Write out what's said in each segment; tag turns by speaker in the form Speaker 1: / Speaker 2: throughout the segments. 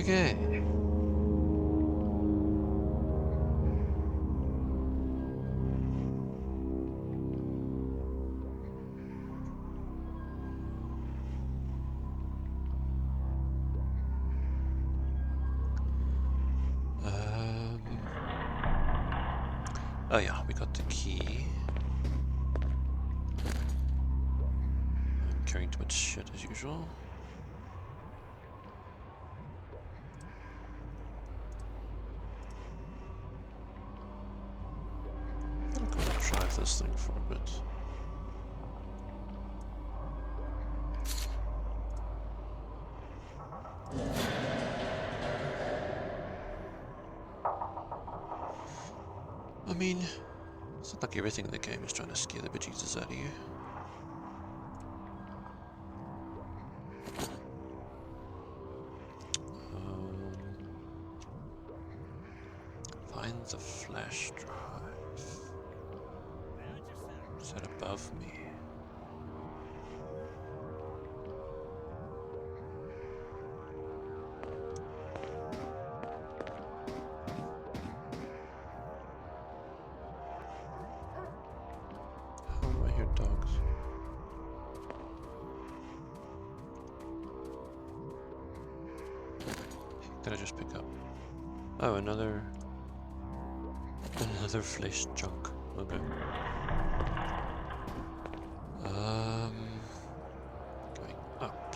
Speaker 1: Okay. Oh yeah, we got the key. I'm carrying too much shit as usual. I'm gonna drive this thing for a bit. I mean, it's not like everything in the game is trying to scare the bejesus out of you. Find the flash drive. Is that above me? How do I hear dogs? Did I just pick up? Oh, another flesh chunk. Okay. Going up.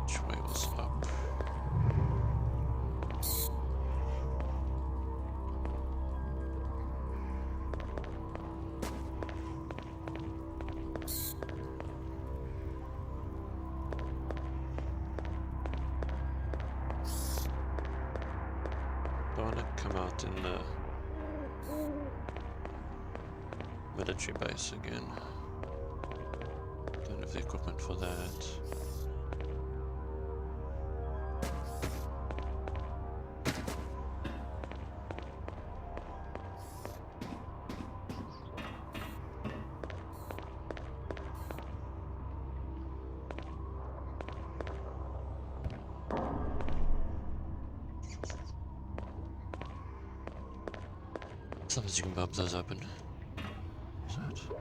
Speaker 1: Which way was up? I want to come out in the military base again. Don't have the equipment for that. Sometimes you can bump those open. What's that?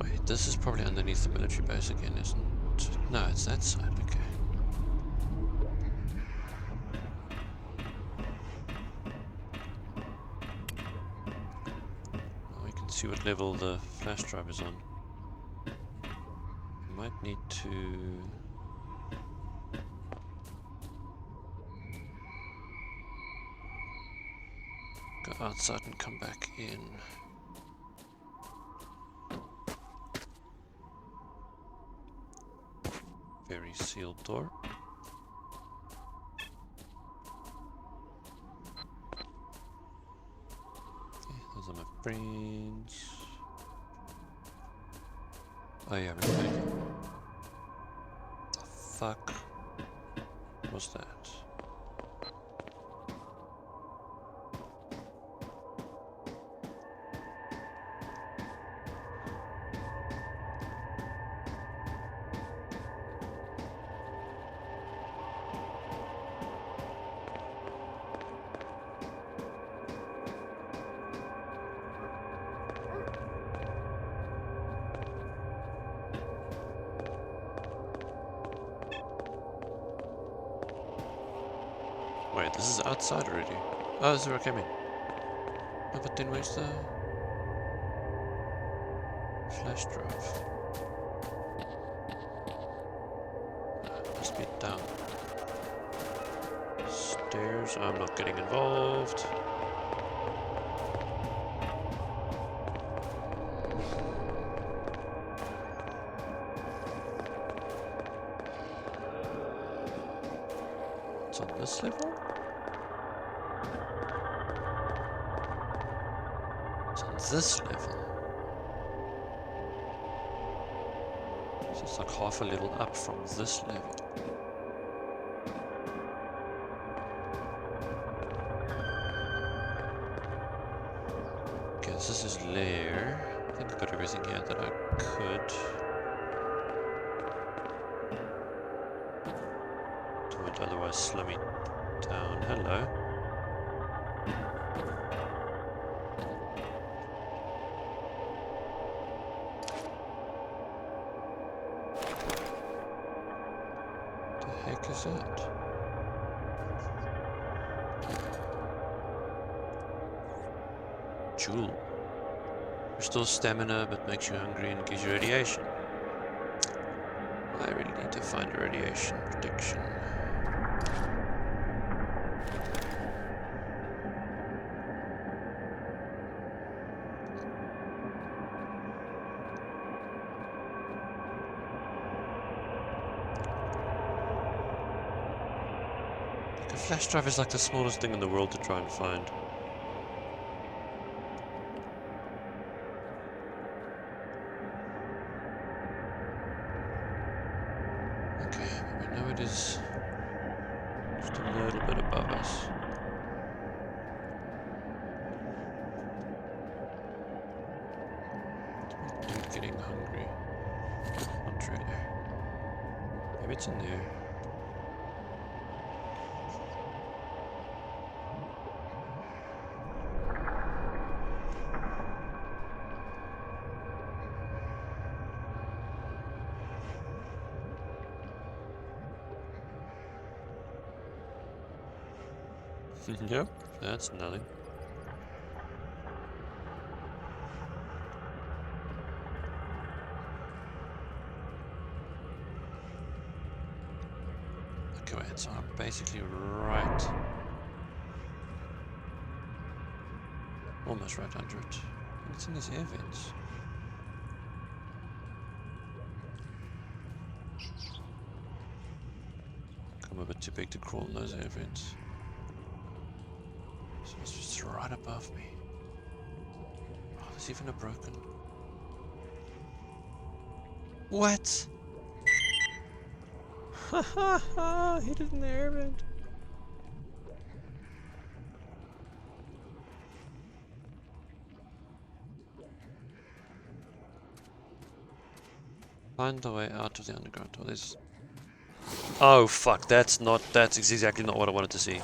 Speaker 1: Wait, this is probably underneath the military base again, isn't it? No, it's that side, okay. Well, we can see what level the flash drive is on. We might need to go outside and come back in. Very sealed door. Okay, those are my brains. Oh yeah, we're going. The fuck was that? Wait, this is outside already. Oh, this is where I came in. No, but then where's the flash drive? Must be down. Stairs. I'm not getting involved. It's on this level? It's on this level. So it's like half a level up from this level. Okay, this is his lair. I think I got everything here that I could. Won't otherwise slow me down. Hello. The heck is that? Jewel. Restores stamina but makes you hungry and gives you radiation. I really need to find a radiation protection. A flash drive is like the smallest thing in the world to try and find. Okay, we know it is just a little bit above us. Dude getting hungry. Not really. Maybe it's in there. Yep, that's nothing. Okay, wait, so I'm basically right. Almost right under it. And it's in these air vents. I'm a bit too big to crawl in those air vents. So it's just right above me. Oh, there's even a broken. What? Ha ha ha! Hit it in the air vent. Find the way out of the underground. Oh, there's. Oh fuck! That's exactly not what I wanted to see.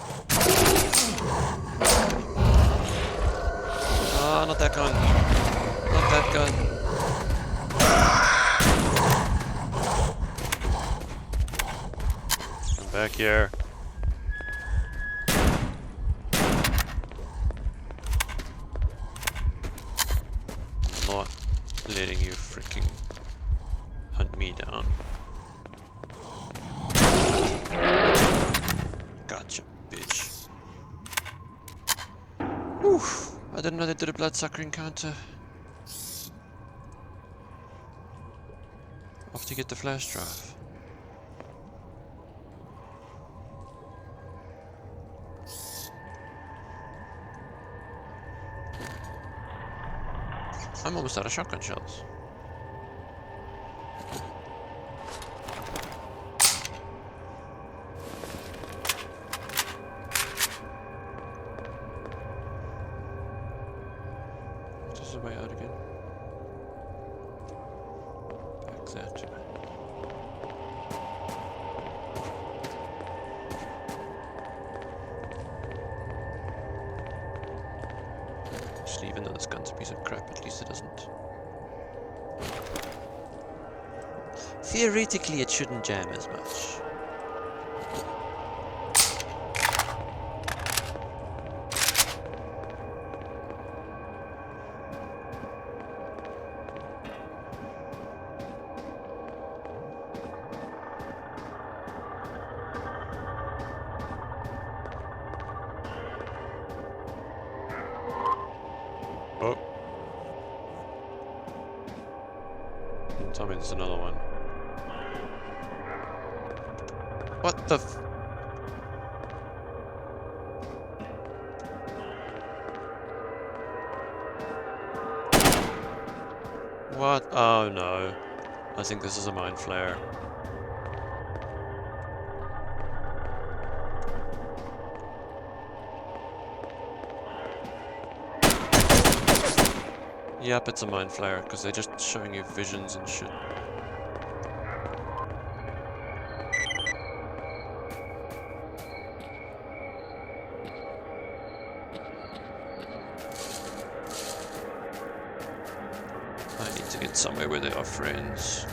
Speaker 1: Ah, not that gun. Not that gun. Come back here. I'm not letting you freaking hunt me down. Gotcha, bitch. Whew. I didn't know they did a bloodsucker encounter. After you get the flash drive. I'm almost out of shotgun shells. This is the way out again. Back that. Actually, even though this gun's a piece of crap, at least it doesn't. Theoretically, it shouldn't jam as much. Oh. Tell me there's another one. What the f... What? Oh no. I think this is a mind flare. Yep, it's a mind flare, because they're just showing you visions and shit. I need to get somewhere where there are friends.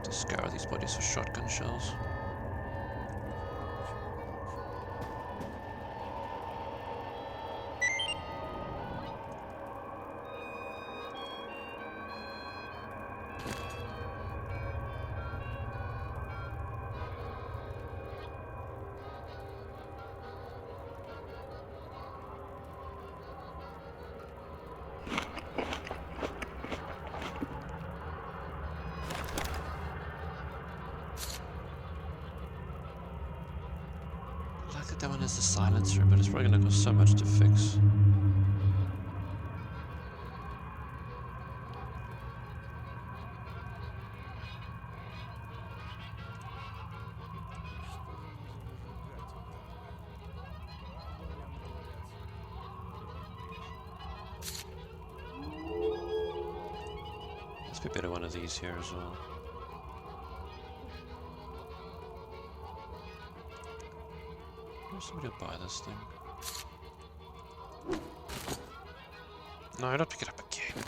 Speaker 1: To scour these bodies for shotgun shells. I like that one is the silencer, but it's probably gonna cost so much to fix. Let's be better one of these here as well. There's somebody to buy this thing. No, don't pick it up again.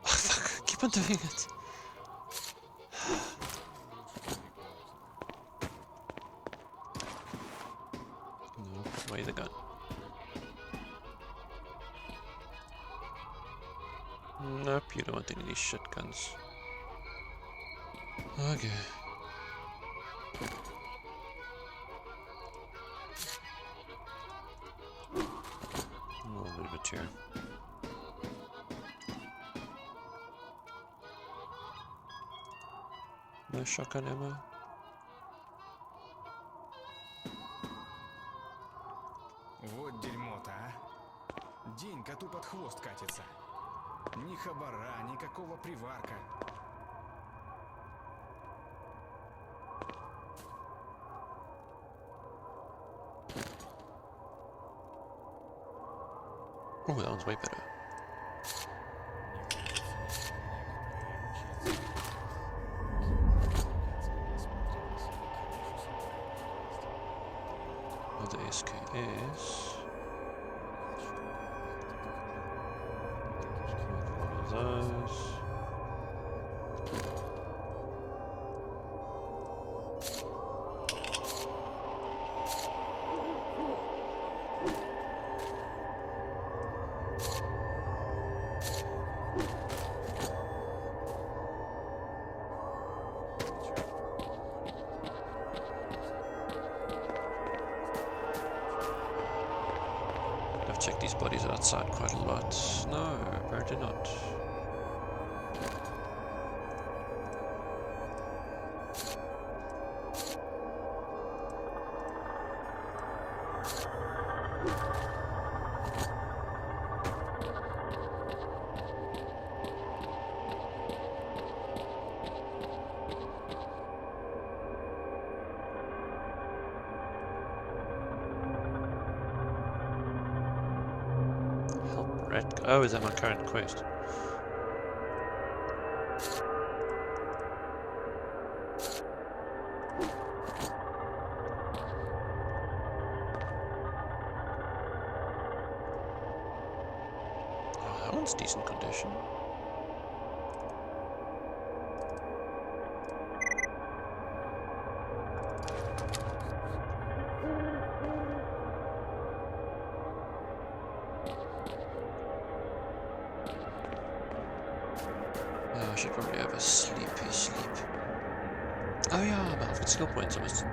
Speaker 1: Oh, fuck, keep on doing it. No, put away the gun. Nope, you don't want any of these shit guns. Okay. Oh, a little bit here. No shotgun ammo.
Speaker 2: Вот дерьмо-то, а. День коту под хвост катится. Ни хабара, никакого приварка.
Speaker 1: Oh, that one's way better. Oh, the SKS. One of those. I've checked these bodies outside quite a lot. No, apparently not. Oh, is that my current quest? Oh, that one's decent condition. Sleepy sleep. Oh yeah, but I've got skill points. I must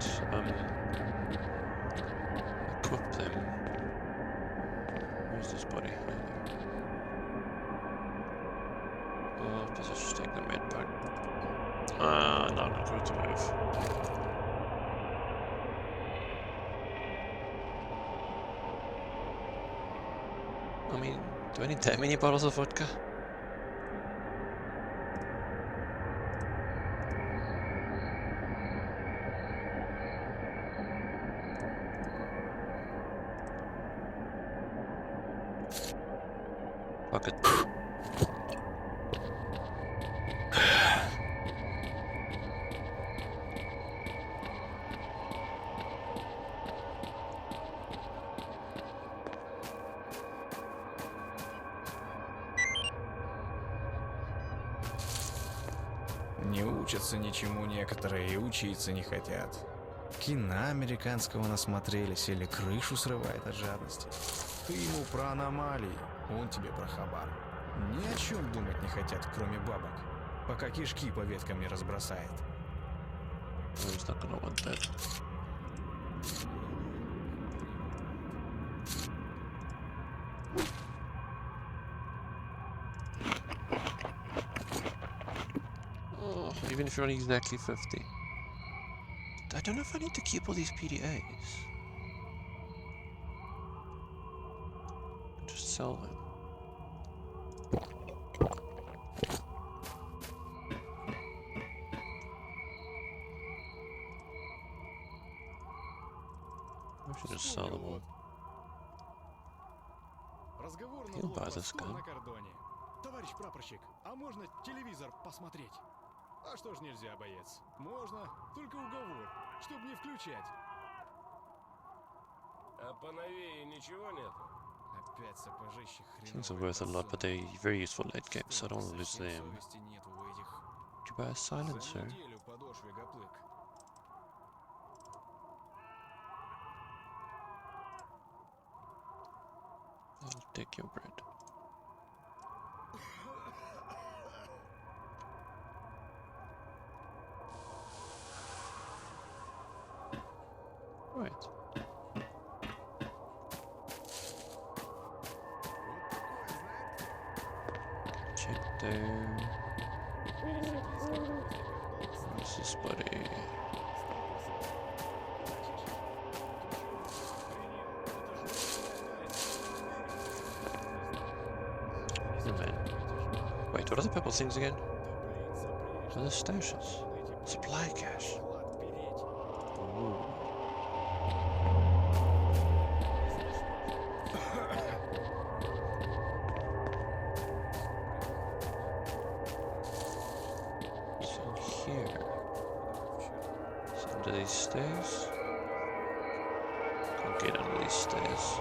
Speaker 1: equip them. Where's this body? Oh, I should just take the med pack. Ah, not a good move. I mean, do I need that many bottles of vodka? Fuck it.
Speaker 2: Не учатся ничему некоторые и учиться не хотят. Кино американского насмотрелись или крышу срывает от жадности. Ты ему про аномалии, он тебе про хабар. Ни о чем думать не хотят, кроме бабок, пока кишки по веткам не разбросает.
Speaker 1: Oh, he's not gonna want that. Oh, even if you're only exactly 50. I don't know if I need to keep all these PDAs. Just sell them. I should just sell them all.
Speaker 2: Разговор
Speaker 1: He'll buy this gun.
Speaker 2: на кордоне. Товарищ прапорщик, а можно телевизор посмотреть? А что ж нельзя, боец? Можно, только уговор, чтобы не включать.
Speaker 3: А поновее ничего нету?
Speaker 2: Опять сапожище
Speaker 1: Things are
Speaker 2: хреновое
Speaker 1: worth a lot, but they're very useful late game, so I don't want to lose
Speaker 2: Совсем
Speaker 1: them.
Speaker 2: совести нет у этих.
Speaker 1: Did you buy a
Speaker 2: За
Speaker 1: silencer?
Speaker 2: неделю подошве гоплык.
Speaker 1: I'll take your bread. Right. Check there. What's this buddy? Oh man. Wait, what are the purple things again? What are the stashes? Supply cache. Ooh. So here. So under these stairs. Can't get under these stairs.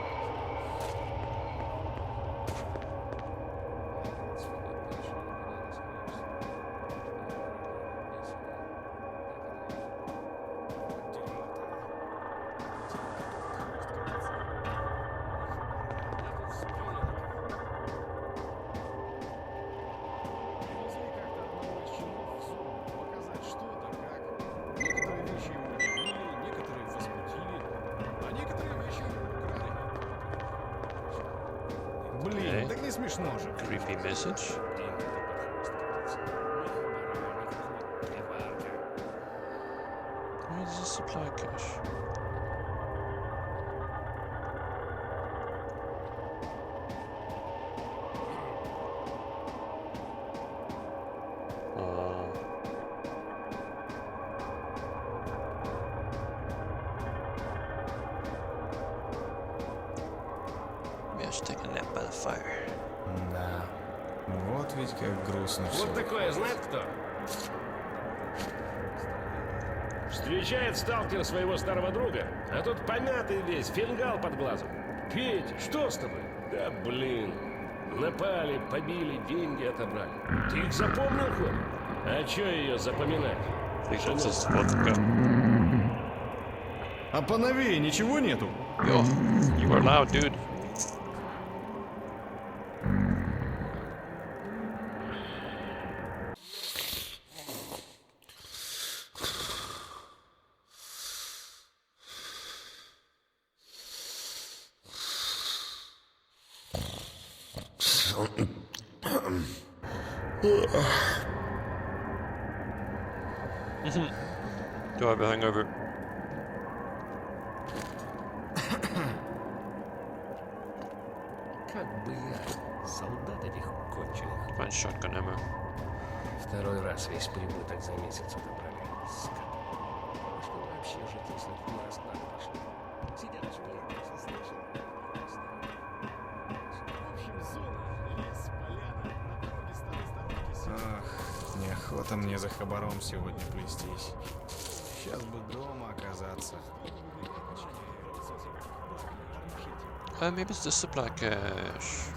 Speaker 2: Блин, так не смешно же.
Speaker 1: Creepy message. Where's the supply cache? Oh. Maybe I should take a nap by the fire.
Speaker 2: Да, вот ведь как грустно все.
Speaker 3: Вот такое знает кто? Встречает сталкер своего старого друга, а тут помятый весь, фингал под глазом. Петя, что с тобой? Да блин, напали, побили, деньги отобрали. Ты их запомнил хоть? А чё ее запоминать?
Speaker 1: This is vodka.
Speaker 2: А поновее ничего нету?
Speaker 1: Yo, you are loud, dude. Do I have a hangover?
Speaker 3: Как бы я, солдат этих конченых.
Speaker 1: Find shotgun ammo.
Speaker 3: Второй раз весь прибыток за месяц отобрали. Скот. Что вообще жить, если в расклад пошли? Сидят в мире, слышал? В общем, зона, лес, поляна, на дороге старой сторонки.
Speaker 2: Ах, неохота мне за хабаром сегодня плестись. Сейчас бы дома оказаться.
Speaker 1: Maybe it's the supply cache.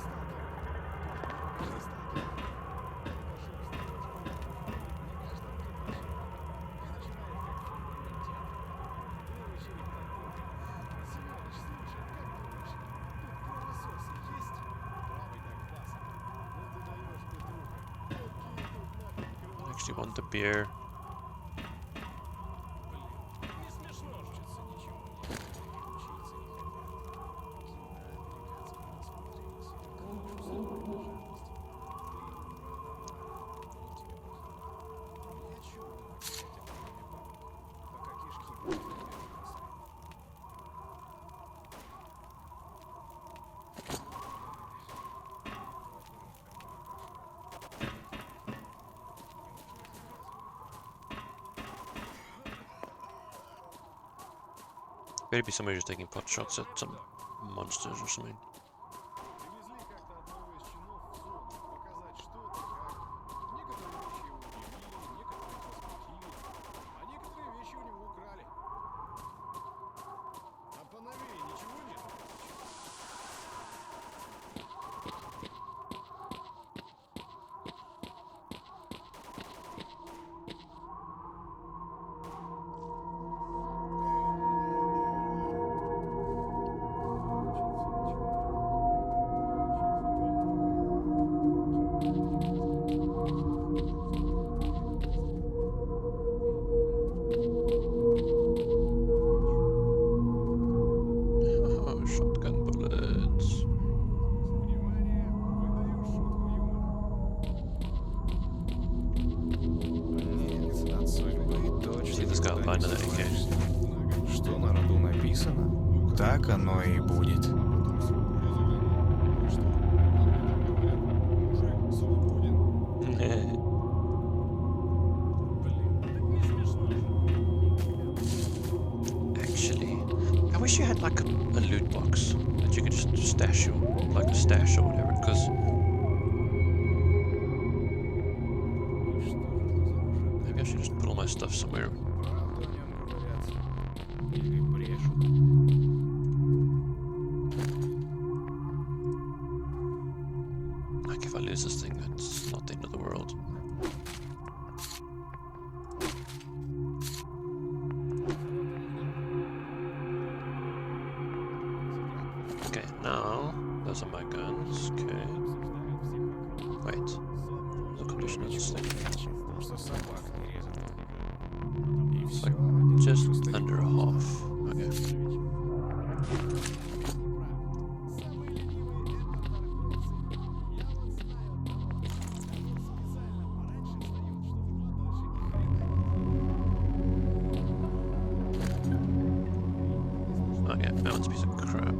Speaker 1: I actually want the beer. Better be somebody just taking pot shots at some monsters or something. Oh, shotgun bullets.
Speaker 2: Нет, от судьбы точно
Speaker 1: See this guy
Speaker 2: никуда
Speaker 1: blind
Speaker 2: не
Speaker 1: in that AK.
Speaker 2: скроешься. Что на роду написано, так оно и будет. Actually, I wish you had like a loot box that you could just stash your, like a stash or whatever, because maybe I should just put all my stuff somewhere. Правду о нем говорят. Или брешут.
Speaker 1: Like if I lose this thing, it's not the end of the world. Okay, now those are my guns. Okay. Wait. The condition of this thing.
Speaker 2: Что собак не резать. И
Speaker 1: It's
Speaker 2: все.
Speaker 1: like just under half. Okay. Okay, that one's a piece of crap.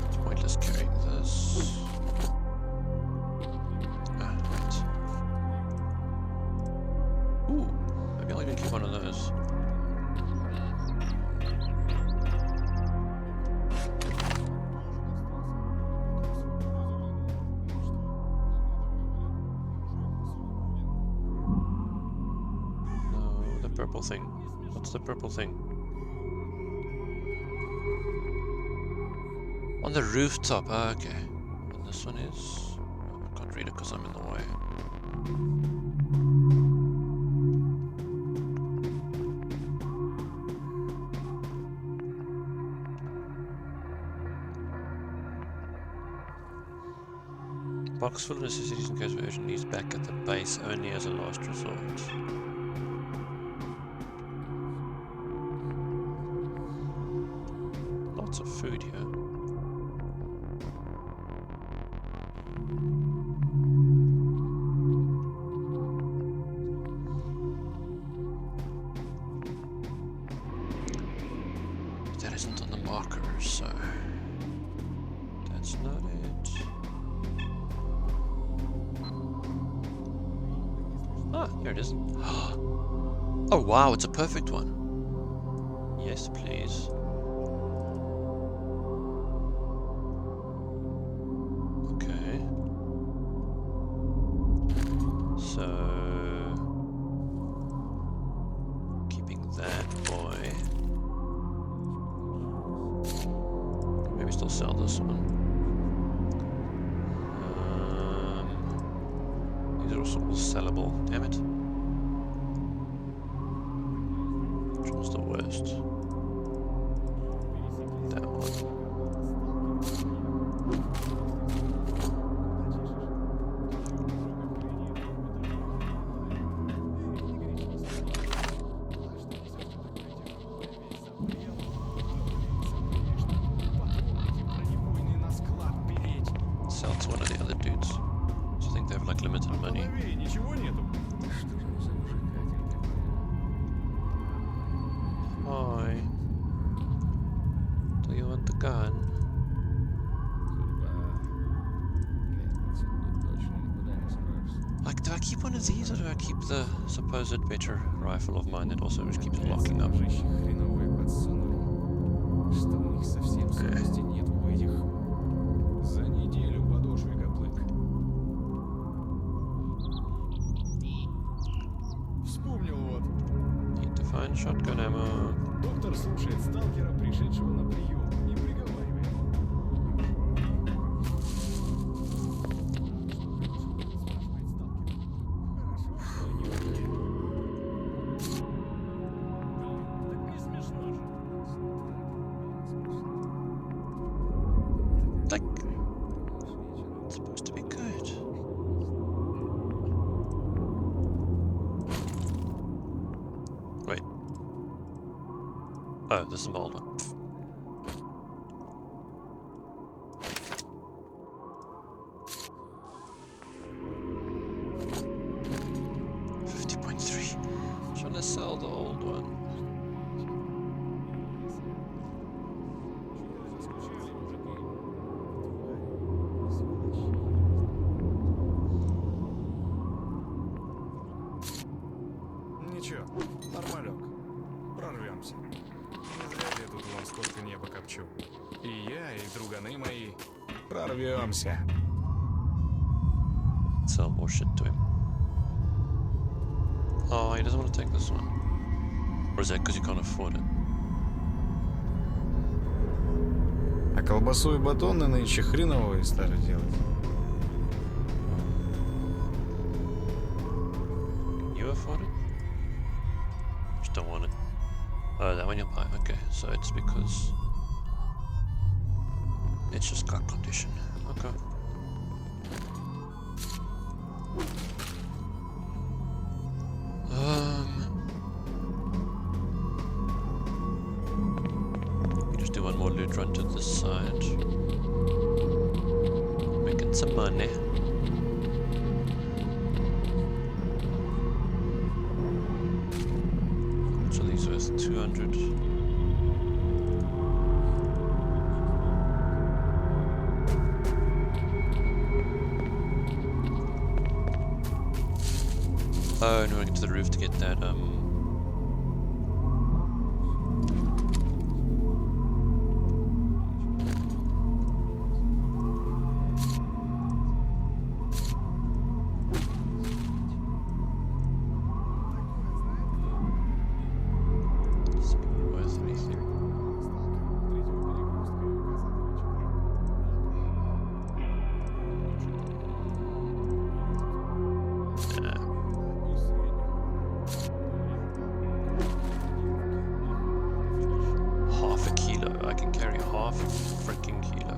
Speaker 1: It's pointless carrying this. Ah, right. Ooh, maybe I'll even keep one of those. No, the purple thing. What's the purple thing? On the rooftop, ah, okay. And this one is? I can't read it because I'm in the way. Box full of necessities in case of urgent needs back at the base only as a last resort. Lots of food here. That isn't on the marker, so that's not it. Ah, here it is. Oh wow, it's a perfect one. Yes, please. Okay. So keeping that boy. Maybe still sell this one. These are also all sellable. Damn it. Which one's the worst? That one. Sell to one of the other dudes. So I think they have like limited money. Hi. Do you want the gun? Like, do I keep one of these or do I keep the supposed better rifle of mine that also just keeps locking up?
Speaker 2: Вспомнил вот.
Speaker 1: Need to find shotgun ammo.
Speaker 2: Доктор слушает сталкера, пришедшего на прием, и приговаривает.
Speaker 1: Like, it's supposed to be good. Wait. Oh, this is my old one. Pfft. $50.3. Trying to sell the old one.
Speaker 2: Ничего, нормалек. Прорвемся. Не зря я тут вон сколько неба копчу. И я, и друганы мои. Прорвемся.
Speaker 1: Sell more shit to him. Oh, he doesn't want to take this one. Or is that because you can't afford it?
Speaker 2: А колбасу и батоны нынче хреново стали делать.
Speaker 1: Can you afford it? Just don't want it. Oh, that one you'll buy. Okay, so it's because it's just got condition. Okay. Just do one more loot run to this side. Making some money. So these worth 200. Oh, no, I get to the roof to get that, It's not worth anything. Nah. Half a kilo. I can carry half a freaking kilo.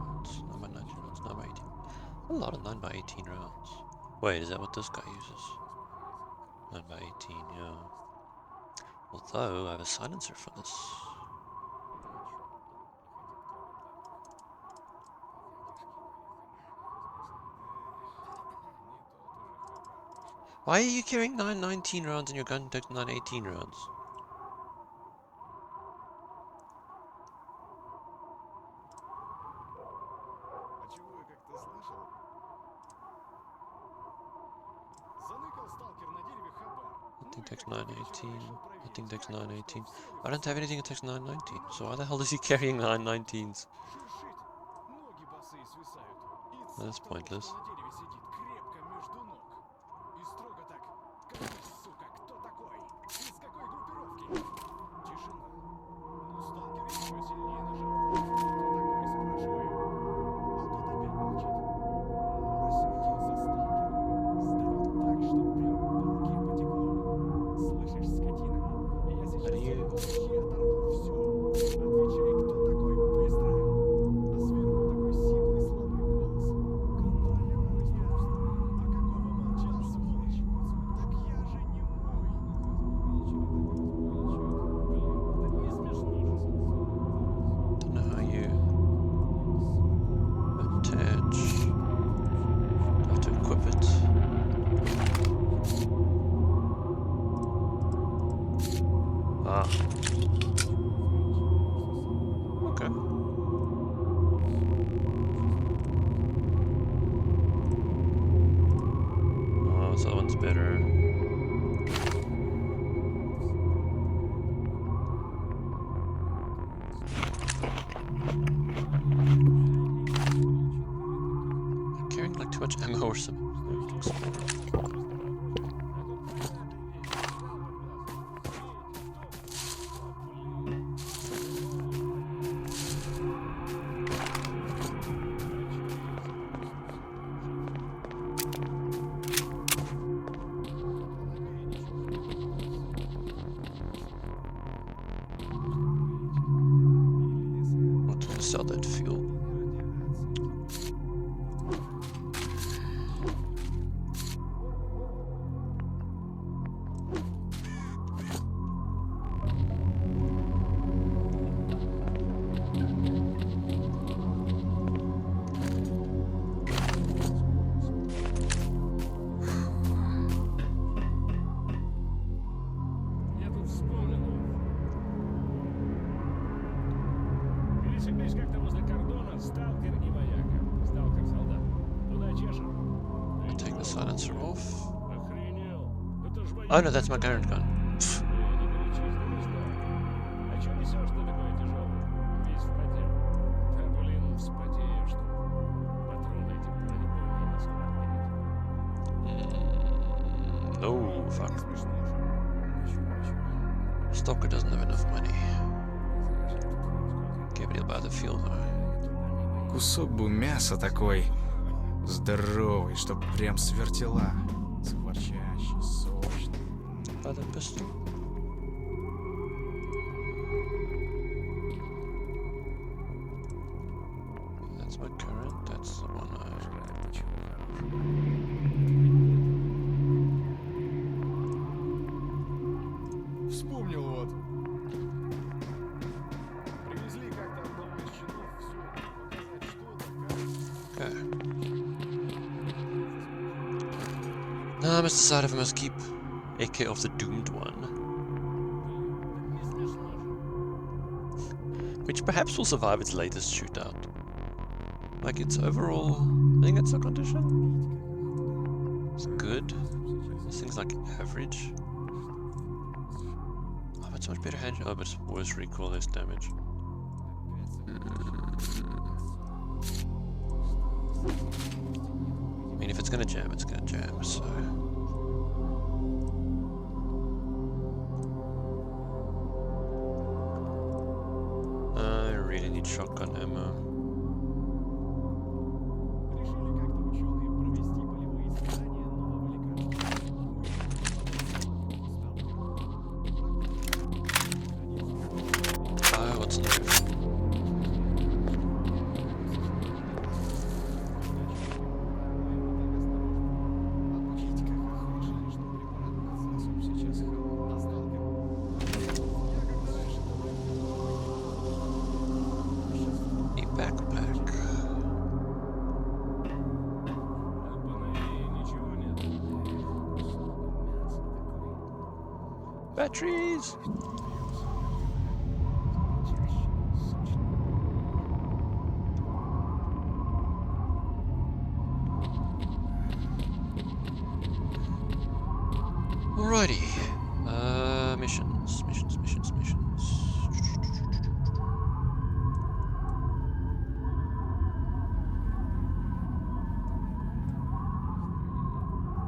Speaker 1: rounds. 9x19 rounds. 9x18. A lot of 9x18 rounds. Wait, is that what this guy uses? 9x18, yeah. Although I have a silencer for this. Why are you carrying 919 rounds and your gun takes 918 rounds? That thing takes 918. That thing takes 918. I don't have anything that takes 919. So why the hell is he carrying 919s? That's pointless. Sell that fuel. Oh no, that's my current gun. No, fuck. Stalker doesn't have enough money. Maybe he'll buy the fuel though.
Speaker 2: Кусок бы мяса такой здоровый, чтоб прям свертела. Скворчащий, сочный.
Speaker 1: Buy that pistol. That's my current, that's the one I...
Speaker 2: Вспомнил вот. Привезли как-то одного из чинов, показать что-то.
Speaker 1: Okay. Now I must decide if I must keep AK of the doomed one, which perhaps will survive its latest shootout. Like its overall, I think it's a condition. It's good. This thing's like average. Oh, but so much better hand. Oh, but worse recoil, less damage. I mean, if it's gonna jam, it's gonna jam. So. Shotgun ammo. What's in the roof? Batteries! Alrighty. Missions.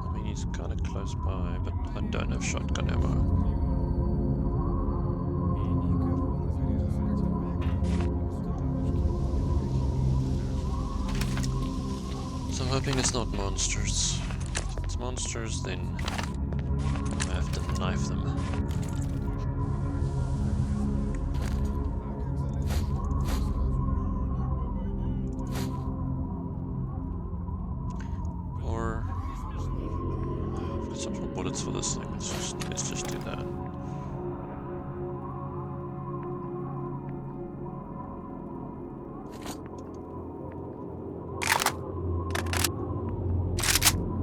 Speaker 1: I mean, he's kind of close by, but I don't have shotgun ammo. So I'm hoping it's not monsters. If it's monsters, then I have to knife them. Or I've got some more bullets for this thing. Let's just do that.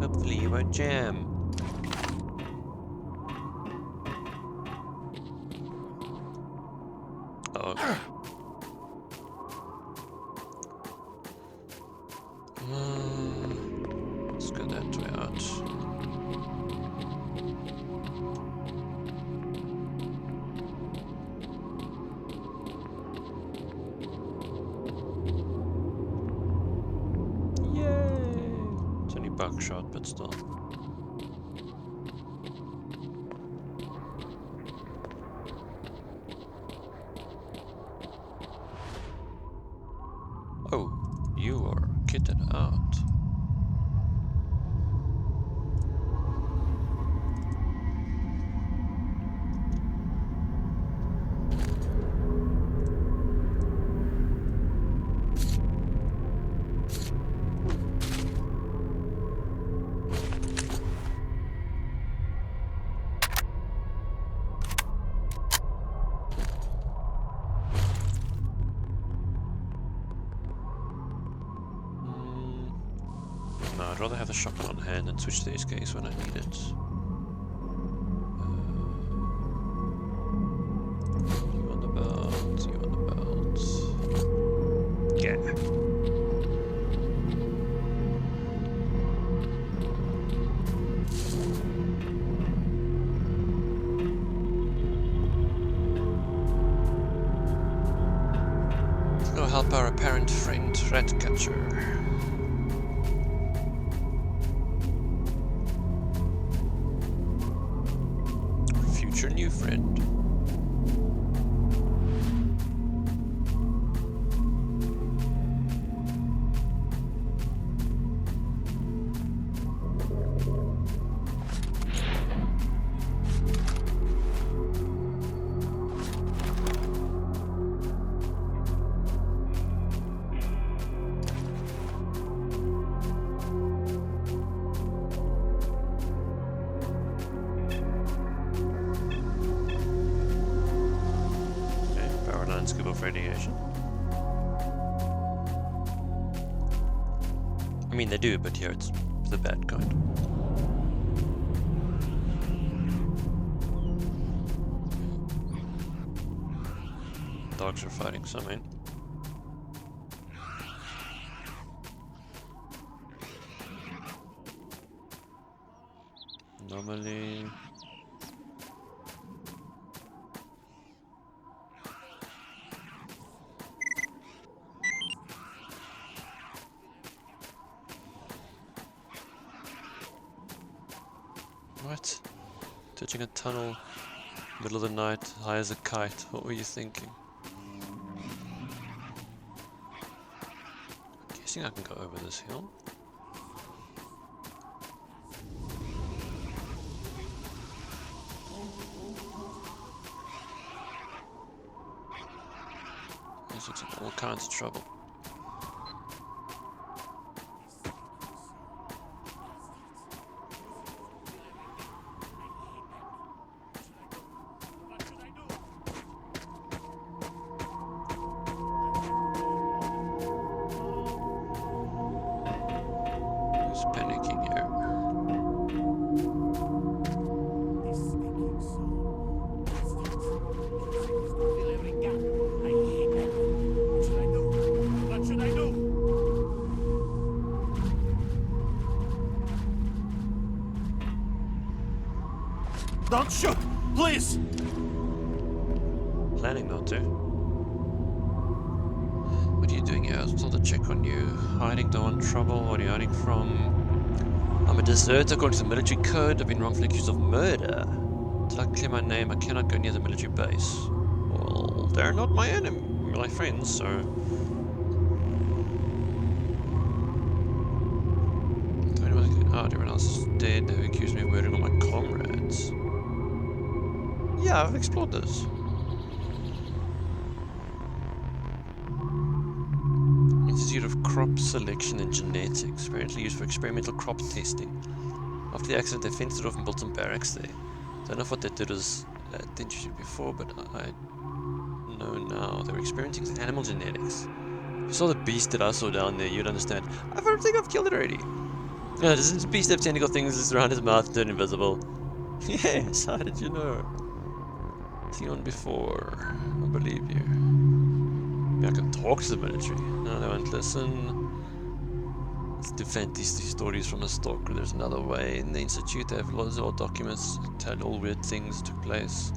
Speaker 1: Hopefully you won't jam. Oh, okay. Let's go that way out. Yay! It's only buckshot, but still. Oh, you are kitted out. No, I'd rather have the shotgun on hand and switch to these guys when I need it. You on the belt, you on the belt. Yeah. Let's go help our apparent friend Ratcatcher. Future new friend. Scoop of radiation. I mean, they do, but here it's the bad kind. Dogs are fighting something. Normally. What? Touching a tunnel, middle of the night, high as a kite. What were you thinking? Guessing I can go over this hill. This looks like all kinds of trouble.
Speaker 4: Don't shoot! Please!
Speaker 1: Planning not to. What are you doing here? I was told to check on you. Hiding, don't want trouble. What are you hiding from? I'm a deserter according to the military code. I've been wrongfully accused of murder. Till I clear my name, I cannot go near the military base. Well, they're not my enemy, my friends, so... Oh, everyone else is dead. They've accused me of murdering all my comrades. Yeah, I've explored this. Institute of Crop Selection and Genetics, apparently used for experimental crop testing. After the accident, they fenced it off and built some barracks there. Don't know if what they did was dangerous before, but I know now. They were experimenting with animal genetics. If you saw the beast that I saw down there, you'd understand. I think I've killed it already. Yeah, this beast have tentacle things around his mouth turned invisible. Yes, how did you know? Seen one before. I believe you. Maybe I can talk to the military. No, they won't listen. Let's defend these stories from a stalker. There's another way. In the Institute, they have lots of old documents tell all weird things that took place.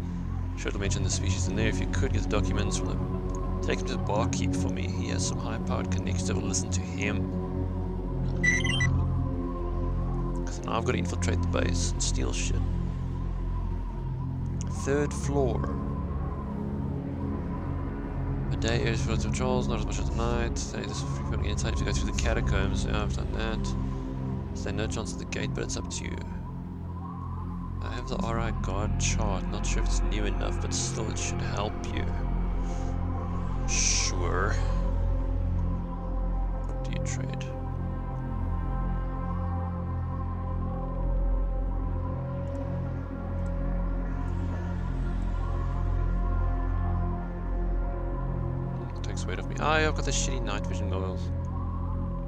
Speaker 1: Sure, it'll mention the species in there. If you could get the documents from them, take him to the barkeep for me. He has some high-powered connections that will listen to him. Because now I've got to infiltrate the base and steal shit. 3rd floor. A day is for patrols, not as much at night. Say this is free from inside if you go through the catacombs. Yeah, I've done that. There's no chance at the gate, but it's up to you. I have the RI guard chart. Not sure if it's new enough, but still it should help you. Sure. What do you trade? Takes weight off me. Ah, yeah, I've got the shitty night vision goggles.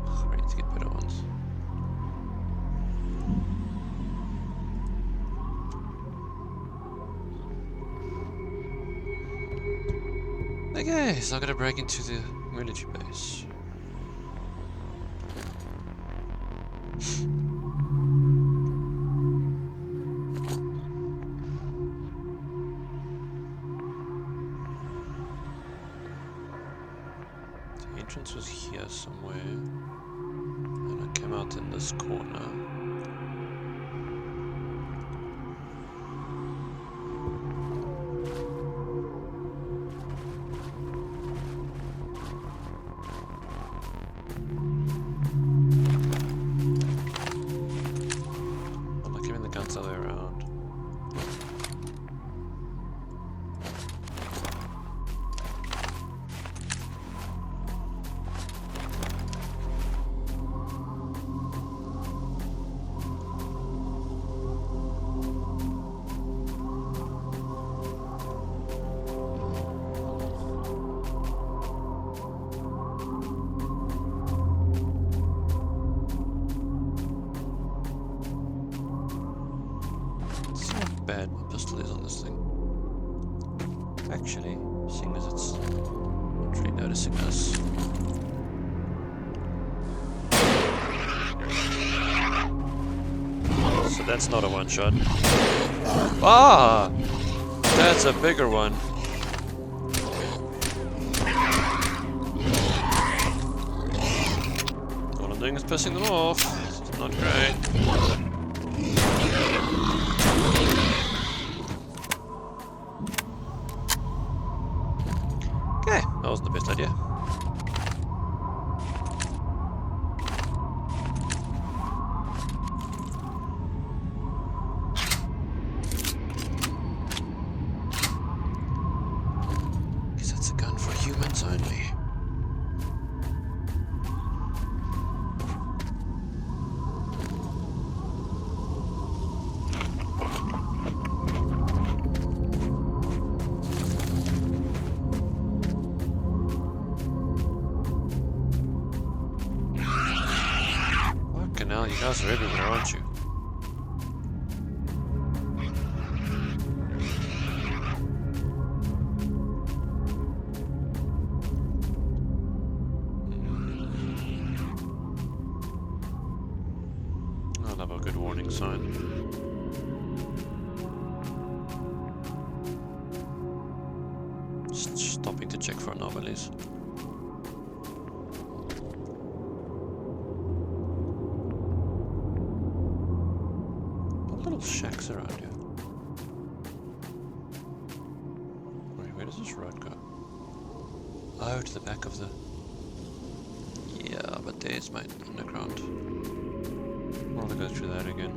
Speaker 1: Ugh, I need to get better ones. Okay, so I gotta break into the military base. The entrance was here somewhere, and I came out in this corner. Bad my pistol is on this thing. Actually, seeing as it's not really noticing us. So that's not a one shot. Ah! That's a bigger one. All I'm doing is pissing them off. It's not great. Okay, that wasn't the best idea. Guess that's a gun for humans only. Now you guys are everywhere, aren't you? I'll have a good warning sign. place. Little shacks around here. Wait, where does this road go? Oh, to the back of the... Yeah, but there's my underground. I'll go through that again.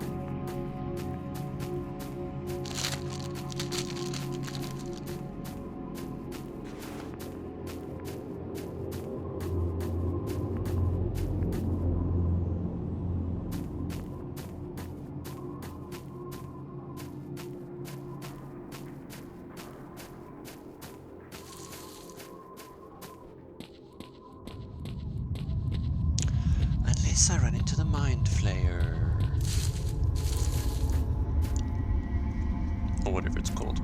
Speaker 1: Unless I run into the Mind Flayer. Or whatever it's called.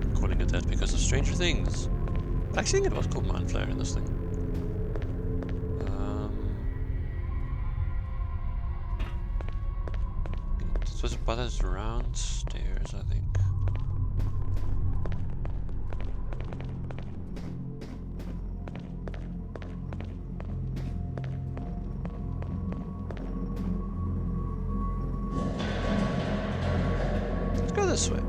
Speaker 1: I'm calling it that because of Stranger Things. But actually, I think it was called Mind Flayer in this thing. But there's round stairs, I think. Let's go this way.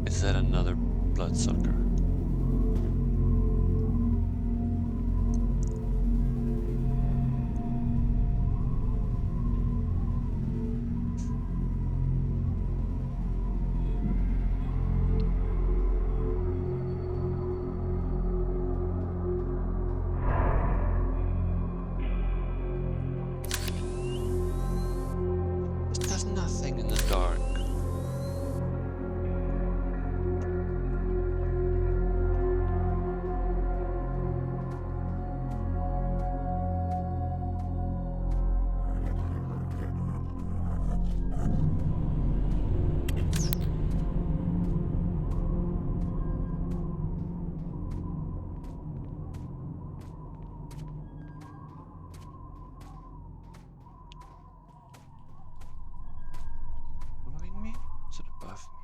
Speaker 1: Is that another bloodsucker? There's nothing in the dark. Following me? Is it above me?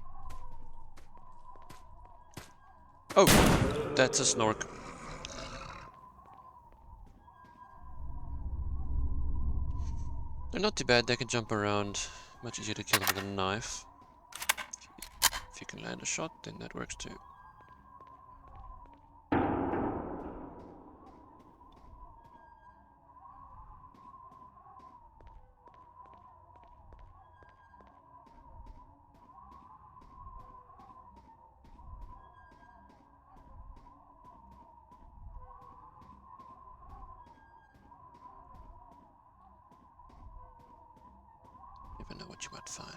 Speaker 1: Oh, that's a snork. They're not too bad, they can jump around. Much easier to kill them with a knife. If you can land a shot, then that works too. Never know what you might find.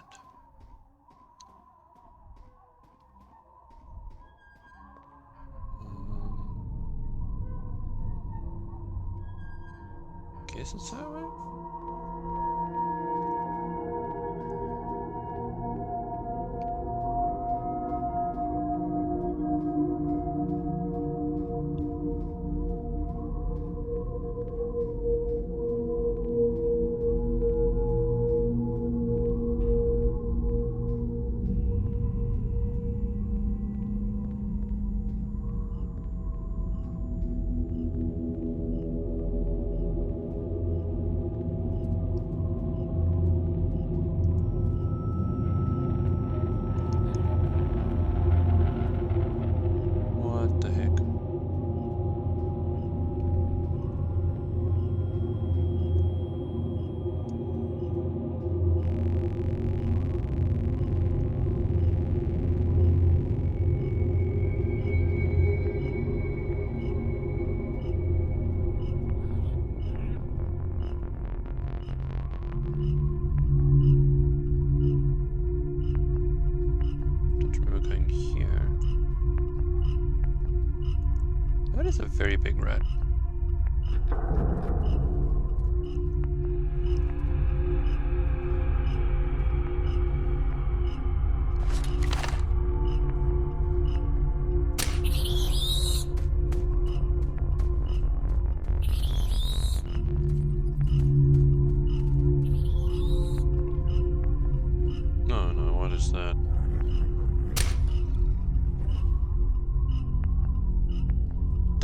Speaker 1: Guess it's that way?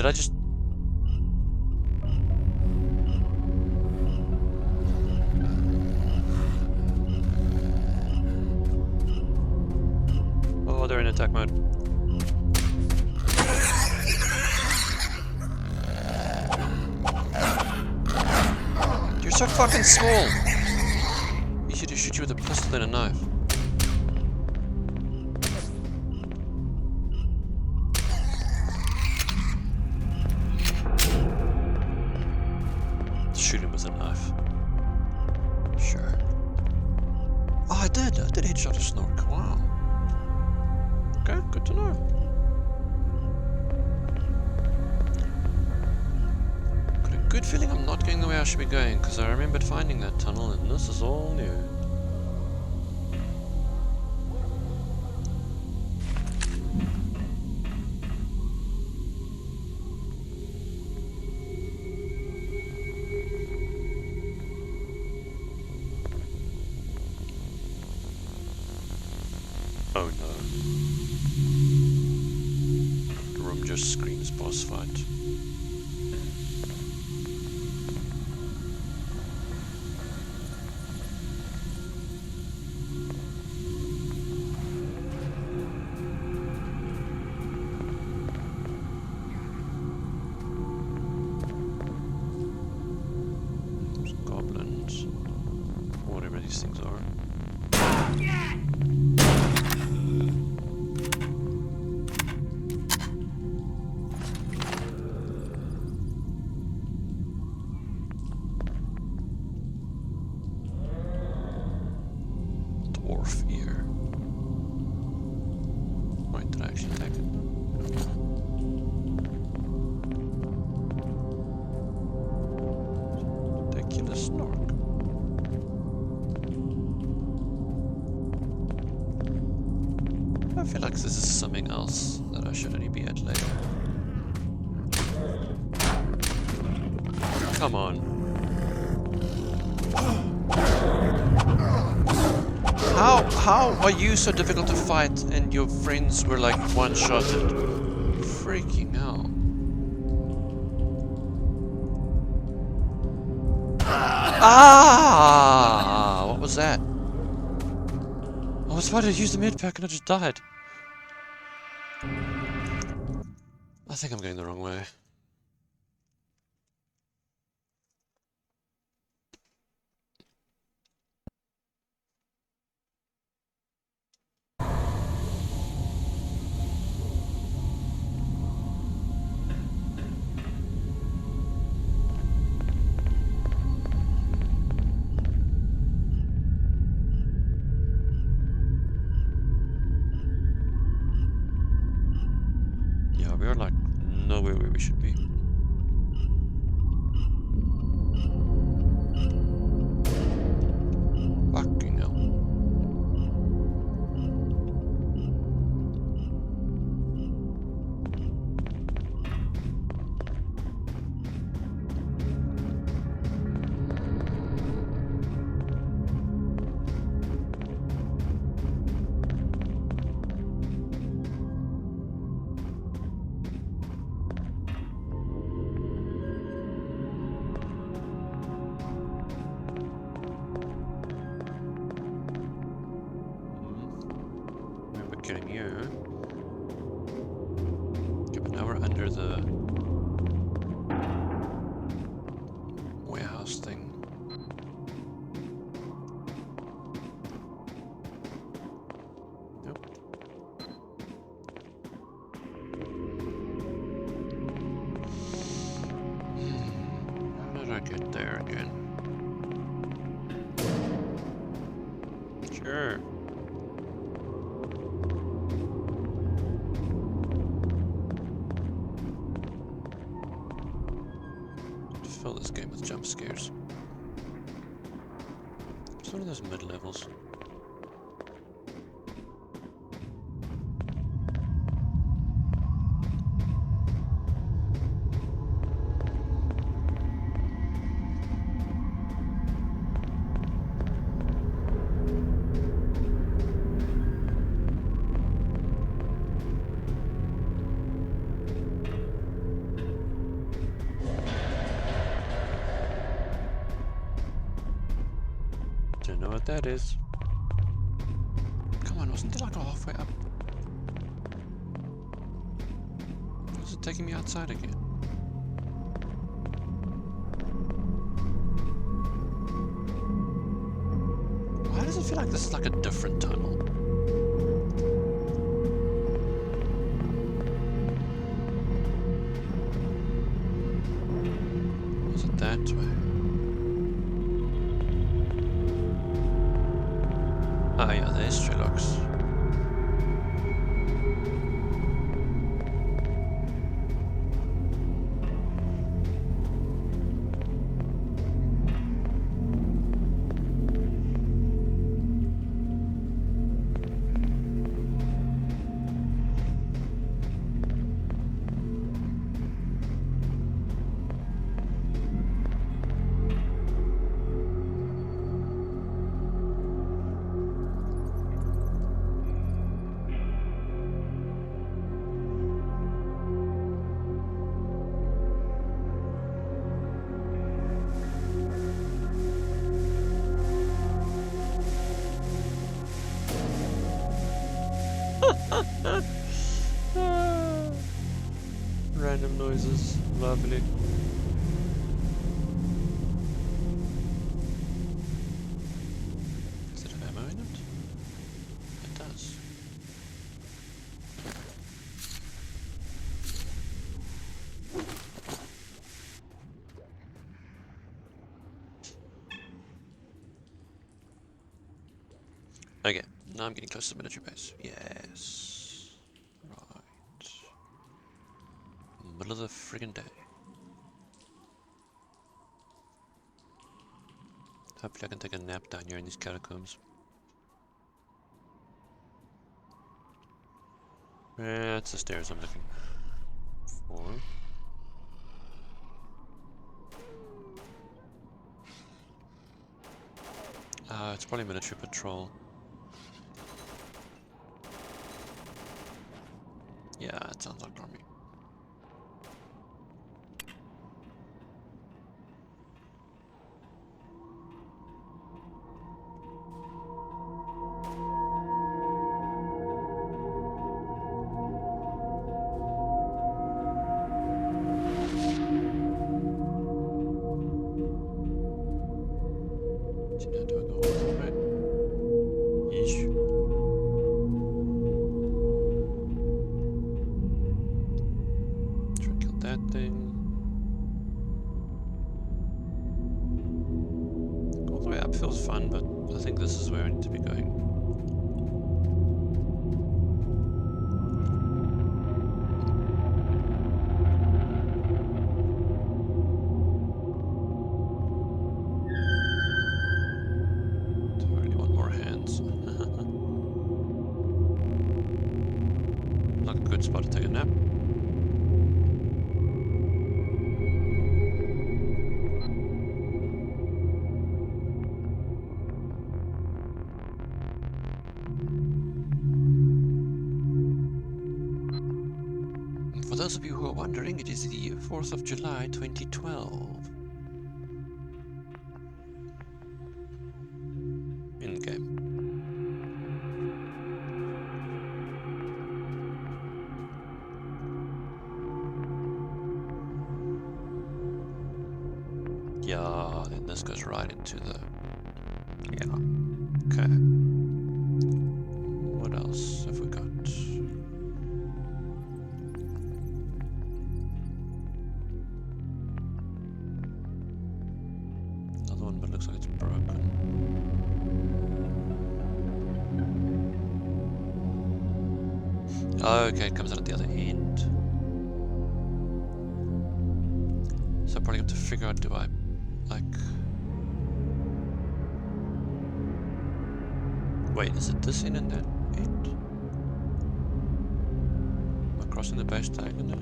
Speaker 1: did I just... Oh, they're in attack mode. You're so fucking small! Easier to shoot you with a pistol than a knife. Shoot him with a knife. Sure. Oh, I did headshot a snork. Wow. Okay, good to know. Got a good feeling I'm not going the way I should be going, because I remembered finding that tunnel, and this is all new. Oh no. The room just screams boss fight. There's goblins. Whatever these things are. Dwarf ear. Wait, did I actually take it? Ridiculous snork. I feel like this is something else that I should only be at later. Come on. How are you so difficult to fight and your friends were like one-shotted? Freaking hell. Ah! What was that? I was about to use the med pack and I just died. I think I'm going the wrong way. Yeah, we are like nowhere where we should be. Fucking hell. Getting you. Okay, but now we're under the warehouse thing. Nope. How did I get there again? Sure. Fill this game with jump scares. It's one of those mid-levels. Don't know what that is. Come on, wasn't it like halfway up? Why is it taking me outside again? Why does it feel like this is like a different tunnel? Was it that way? Ah, yeah, there's Trilux. Random noises, lovely. Does it have ammo in it? It does. Okay, now I'm getting close to the military base. Yes. Right. Middle of the friggin' day. Hopefully I can take a nap down here in these catacombs. That's the stairs I'm looking for. It's probably military patrol. Yeah, it sounds like army. So now do I go all the way? Yeesh. Try and kill that thing. All the way up feels fun, but I think this is where I need to be going. Do I really want more hands? Not a good spot to take a nap. And for those of you who are wondering, it is the 4th of July 2012. In game. Yeah, then this goes right into the... Yeah. Okay. What else have we got? Another one, but it looks like it's broken. Oh, okay, it comes out at the other end. So I probably have to figure out, do I, like... Wait, is it this end and that end? Am I crossing the base diagonally?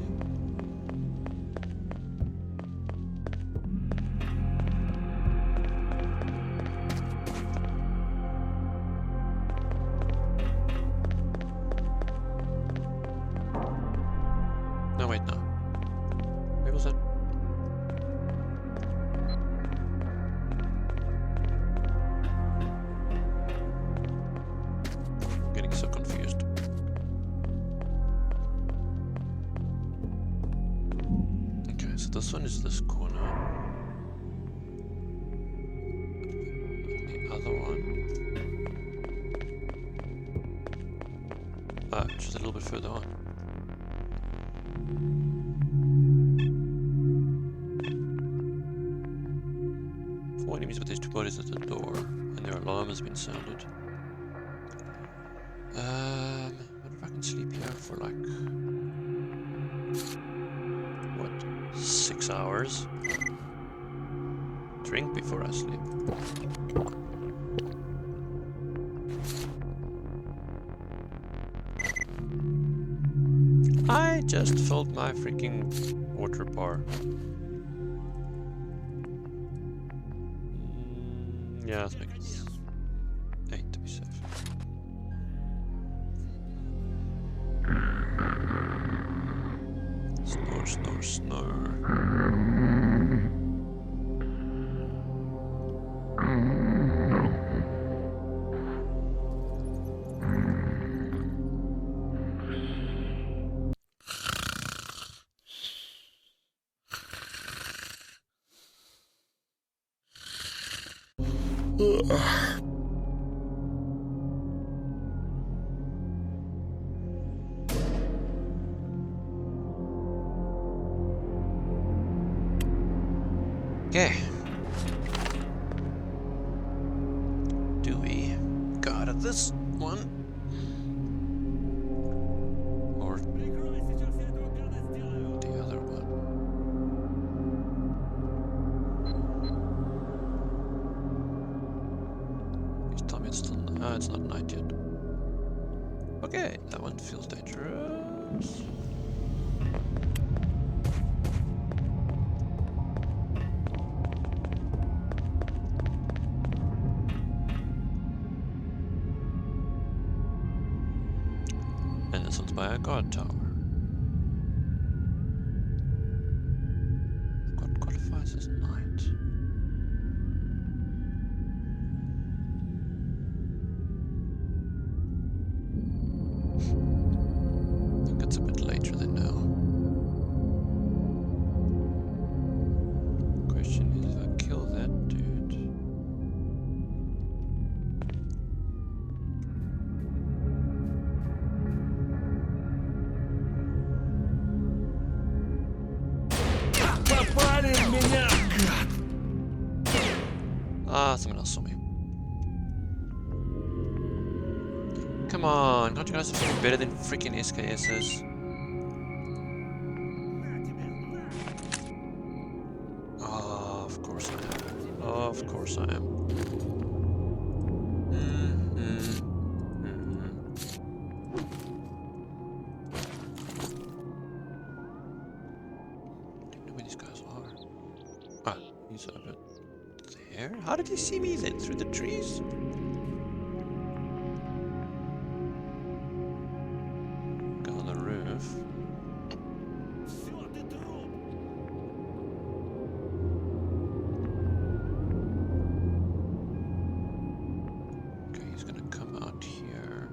Speaker 1: No, wait, no. Where was that? one is this corner. The other one. Ah, just a little bit further on. Four enemies, but there's two bodies at the door, and their alarm has been sounded. I wonder if I can sleep here for like what, 6 hours? Drink before I sleep. I just filled my freaking water bar. Yeah, let's make it 8 to be safe. Snore, snore, snore. Okay. Do we go out of this one? Or the other one? Please tell me it's still it's not night yet. Okay, that one feels dangerous. And this one's by a guard tower. What qualifies as night? I think it's a bit later than now. Question is if I kill that dude.
Speaker 3: Попали в меня!
Speaker 1: Ah, someone else saw me. Come on, can't you guys do better than freaking SKSs? Oh, of course I am. Of course I am. Don't know where these guys are. Ah, he's over there. How did he see me then? Through the trees? Go on the roof. Okay, he's gonna come out here.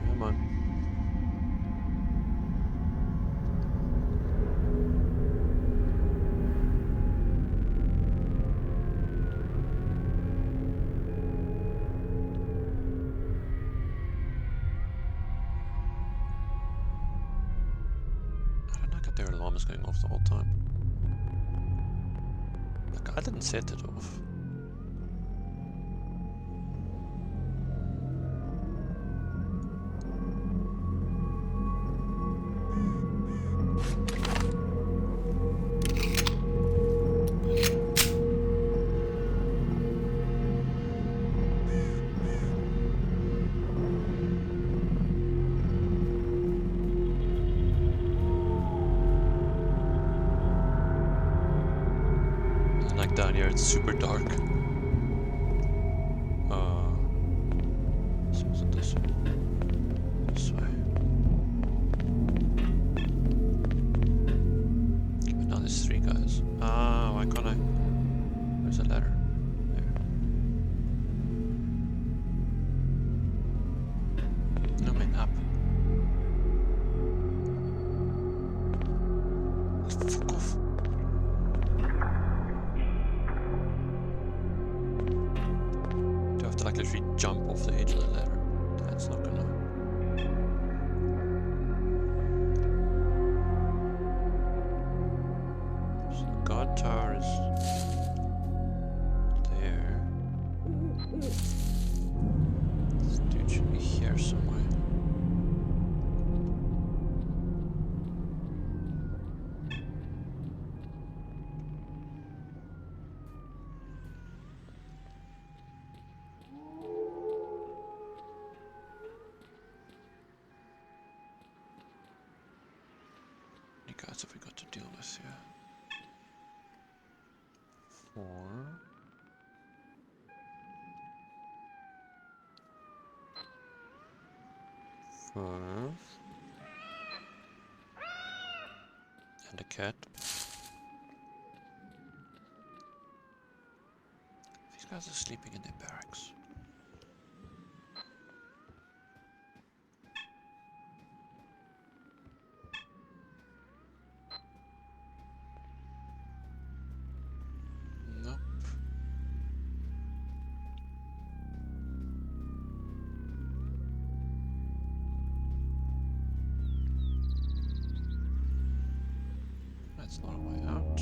Speaker 1: Come on. I don't like that their alarm is going off the whole time. Like, I didn't set it off. Like down here, it's super dark. So is it this way? This way. Okay, but now there's 3 guys. like literally jump off the edge of the ladder. That's not gonna. So the guard tower is there. This dude should be here somewhere. Guys, have we got to deal with here? 4. 5. And a cat. These guys are sleeping in their barracks. That's not a way out.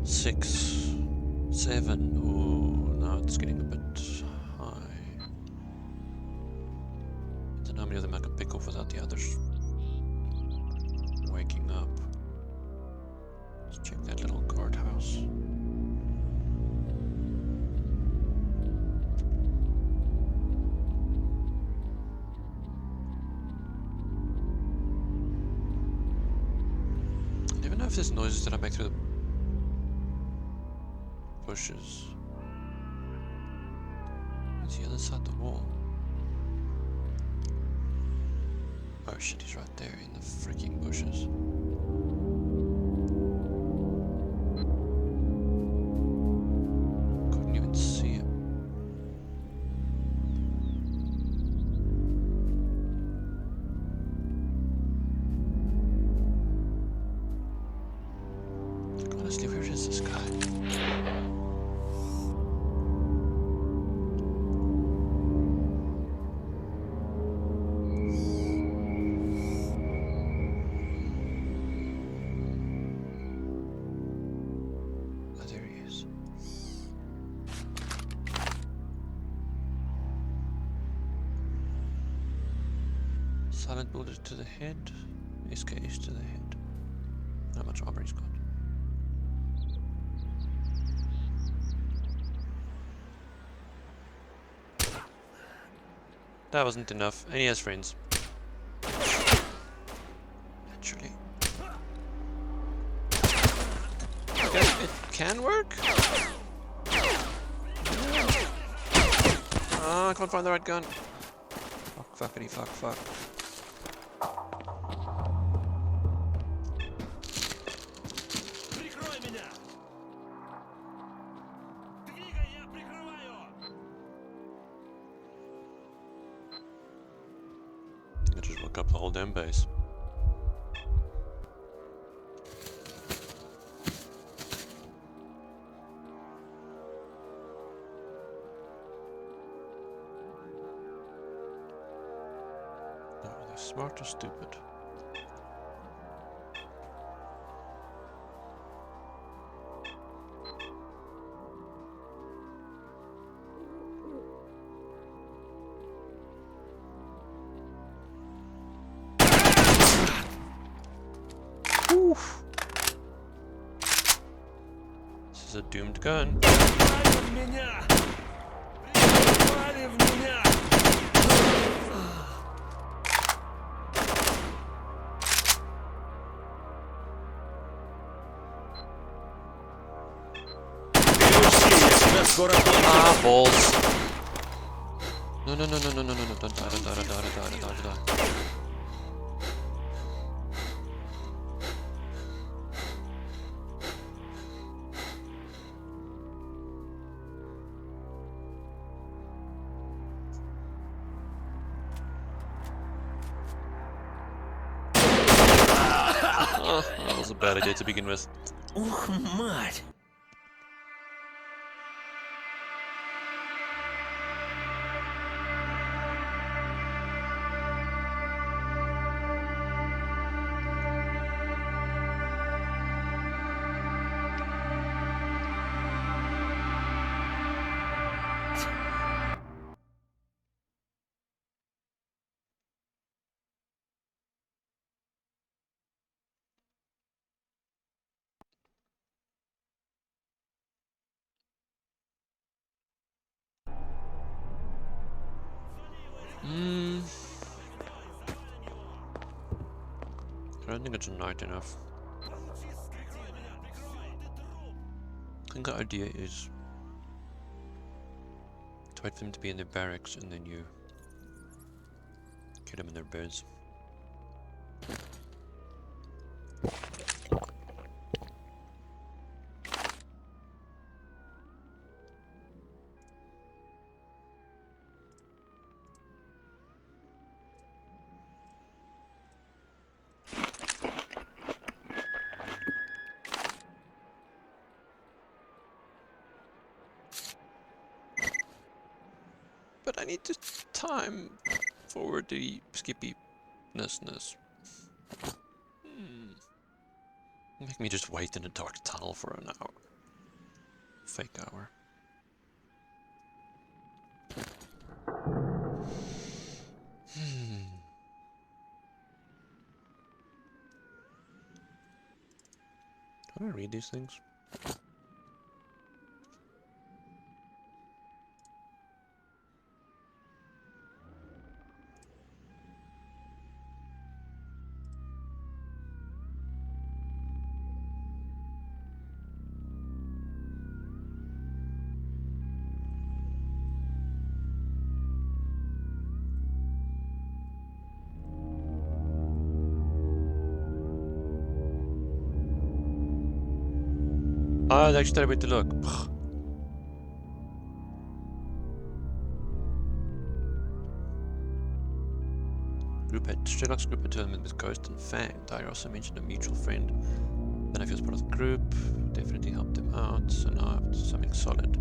Speaker 1: 6, 7. Oh, now it's getting a bit high. I don't know how many of them I can pick off without the others waking up. Let's check that little guardhouse. If there's noises that I make through the bushes. It's the other side of the wall. Oh shit, he's right there in the freaking bushes. Couldn't even see him. Honestly, where is this guy? Oh, there he is. Silent builder to the head, SKS to the head. How much armor he's got? That wasn't enough, and he has friends. Naturally. Okay, it can work? Oh, I can't find the right gun. Fuck, fuckity, fuck, fuck. I just woke up the whole damn base. No, are they smart or stupid? Oof. This is a doomed gun. Ah, balls. No, no, no, no, no, no, no, no, don't die, don't die, don't die, don't die, don't die, don't die. Oh, that was a bad idea to begin with.
Speaker 4: Ух, мать!
Speaker 1: don't think it's night enough. I think the idea is to wait for them to be in their barracks and then you get them in their beds. But I need to time forward the skippy-ness. Make me just wait in a dark tunnel for an hour. Fake hour. How do I read these things? Ah, daar staat bij te look. Sherlock's group had tournament with Ghost and Fang. Dyer also mentioned a mutual friend. Then I feel part of the group. Definitely helped him out. So now I have something solid.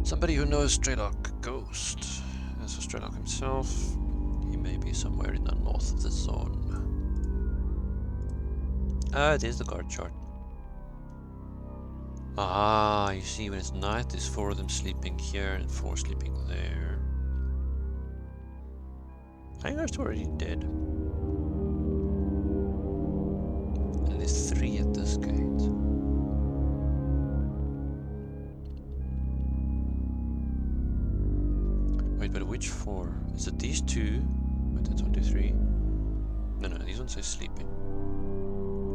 Speaker 1: Somebody who knows Strelok Ghost. As for Strelok himself, he may be somewhere in the north of the zone. Ah, there's the guard chart. Ah, you see, when it's night, there's 4 of them sleeping here and 4 sleeping there. Hangar's already dead. And there's 3 at this gate. Wait, but which 4? Is it these 2? Wait, that's 1, 2, 3. No, these ones say sleeping.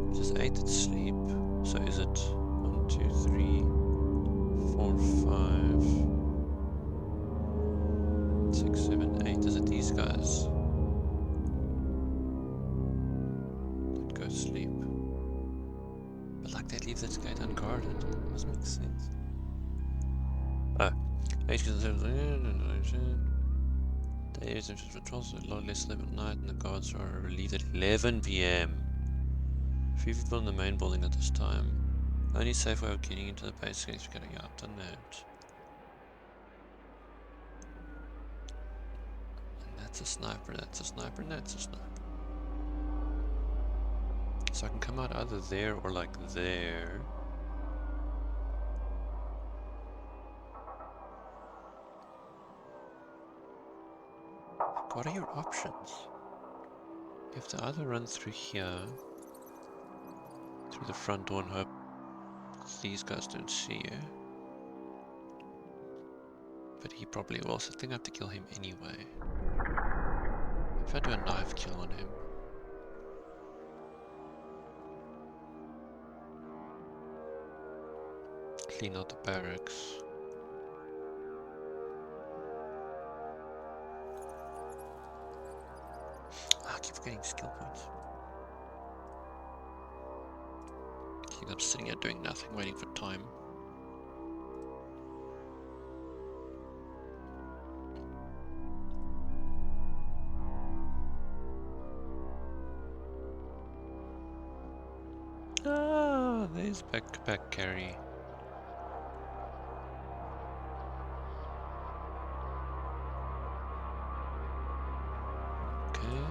Speaker 1: It says 8 at sleep. So is it 1, 2, 3, 4, 5, 6, 7, 8? Is it these guys that go sleep? But like they leave this gate unguarded. Doesn't make sense. Oh. Days and patrols are a lot less than at night, and the guards are relieved at 11 PM. Few people in the main building at this time. Only safe way of getting into the base is getting out on that. And that's a sniper, that's a sniper, and that's a sniper. So I can come out either there or like there. What are your options? You have to either run through here, through the front door and hope these guys don't see you. But he probably will, so I think I have to kill him anyway. If I do a knife kill on him. Clean out the barracks. I keep forgetting skill points. I'm sitting here doing nothing, waiting for time. Ah, there's backpack carry. Okay.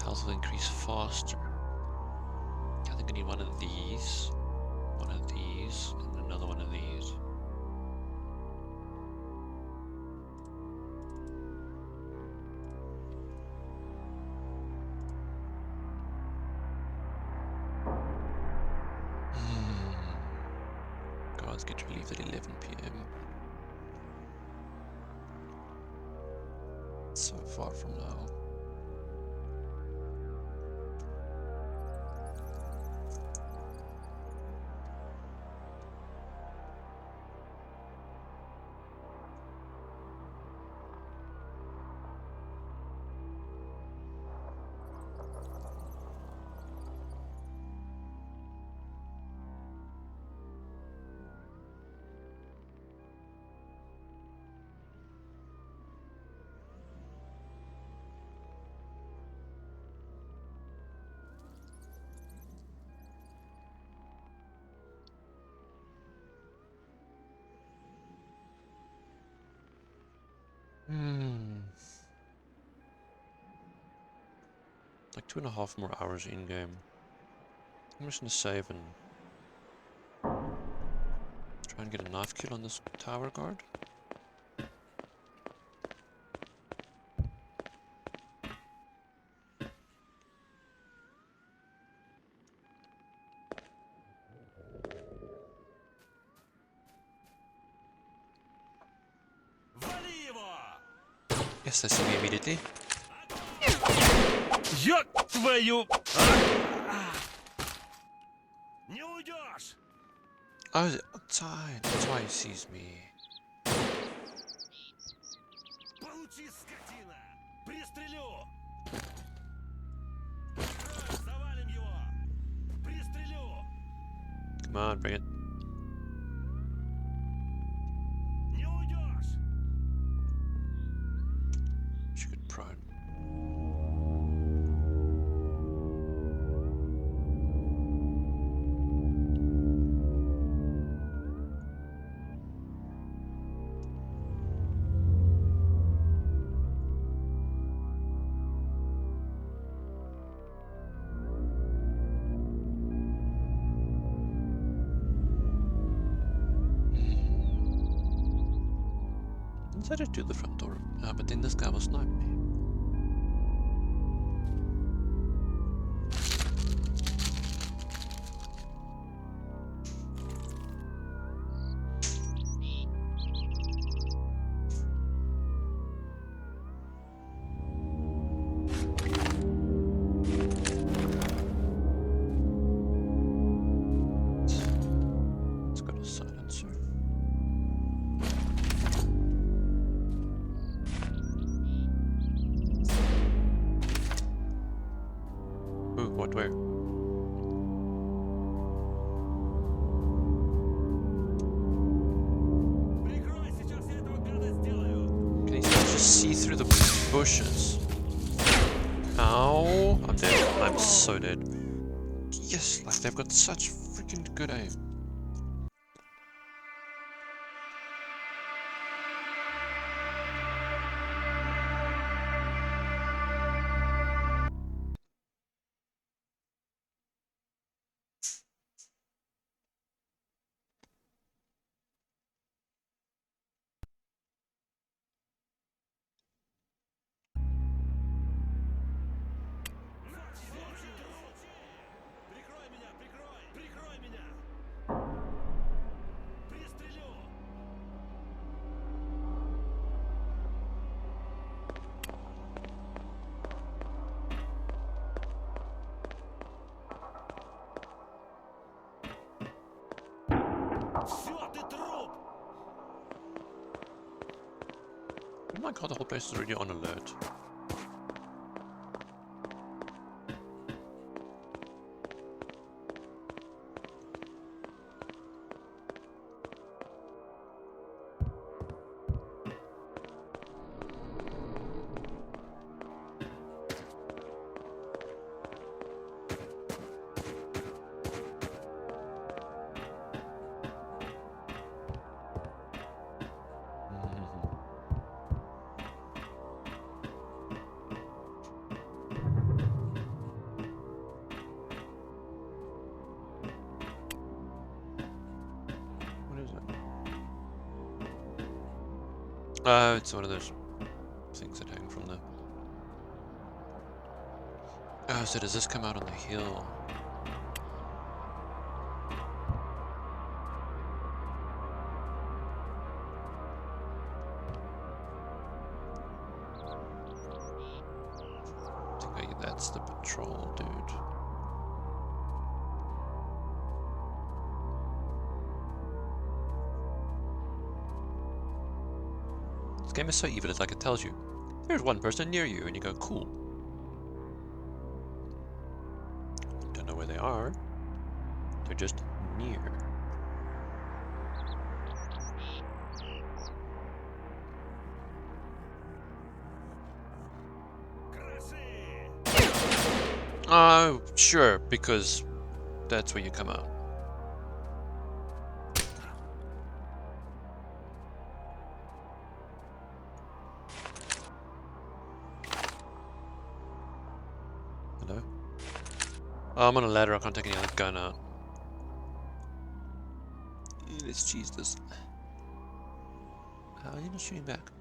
Speaker 1: Health will increase faster. I think I need one of these, and another one of these. guards get relieved at 11 p.m. So far from now. Like 2.5 more hours in game. I'm just gonna save and try and get a knife kill on this tower guard. Yes, I see me immediately.
Speaker 3: Ёб твою! Не уйдешь!
Speaker 1: Oh, is it outside? That's why he sees me.
Speaker 3: Получи, скотина! Пристрелю! Завалим его! Пристрелю!
Speaker 1: Come on, bring it.
Speaker 3: Не уйдешь!
Speaker 1: Shoot prone. Decided to do the front door, but then this guy will snipe me. It's got a silencer. Ooh, what where?
Speaker 3: Прикрой, сейчас я этого гада сделаю!
Speaker 1: Can he just see through the bushes? Ow! I'm dead. I'm so dead. Yes, like they've got such freaking good aim.
Speaker 3: Прикрой меня, прикрой! Прикрой меня! Пристрелю! Всё, ты труп!
Speaker 1: Oh my god, the whole place is already on alert. What is it? Oh, it's one of those things that hang from the... Oh, so does this come out on the hill? that's the patrol dude. This game is so evil, it's like it tells you, there's one person near you, and you go, cool. Don't know where they are. They're just near. Sure, because that's where you come out. Hello? Oh, I'm on a ladder, I can't take any other gun out. Let's cheese this. How are you not shooting back?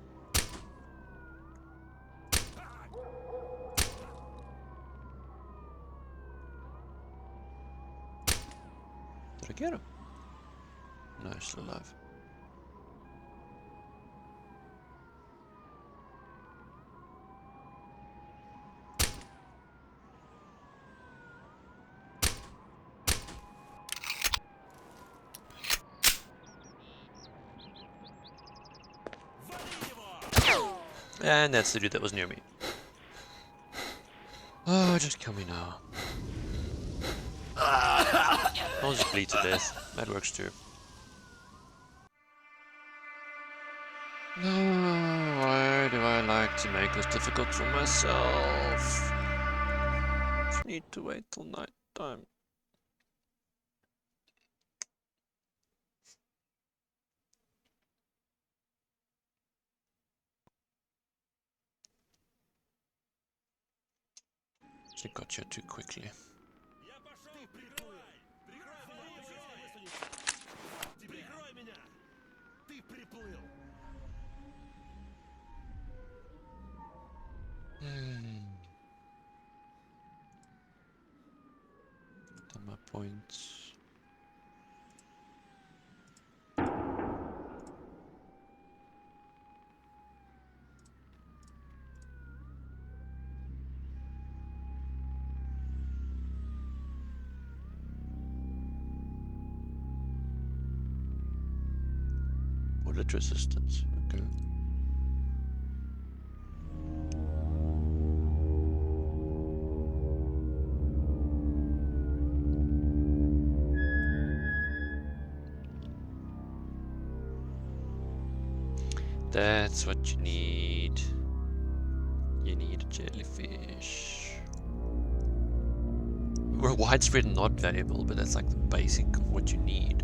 Speaker 1: Did I get him? No, he's still alive. And that's the dude that was near me. Oh, just kill me now. I'll just bleed to death. That works too. No, why do I like to make this difficult for myself? Just need to wait till night time. She got you too quickly. Done my points. Bullet resistance. Okay. That's what you need. You need a jellyfish. We're widespread and not valuable, but that's like the basic of what you need.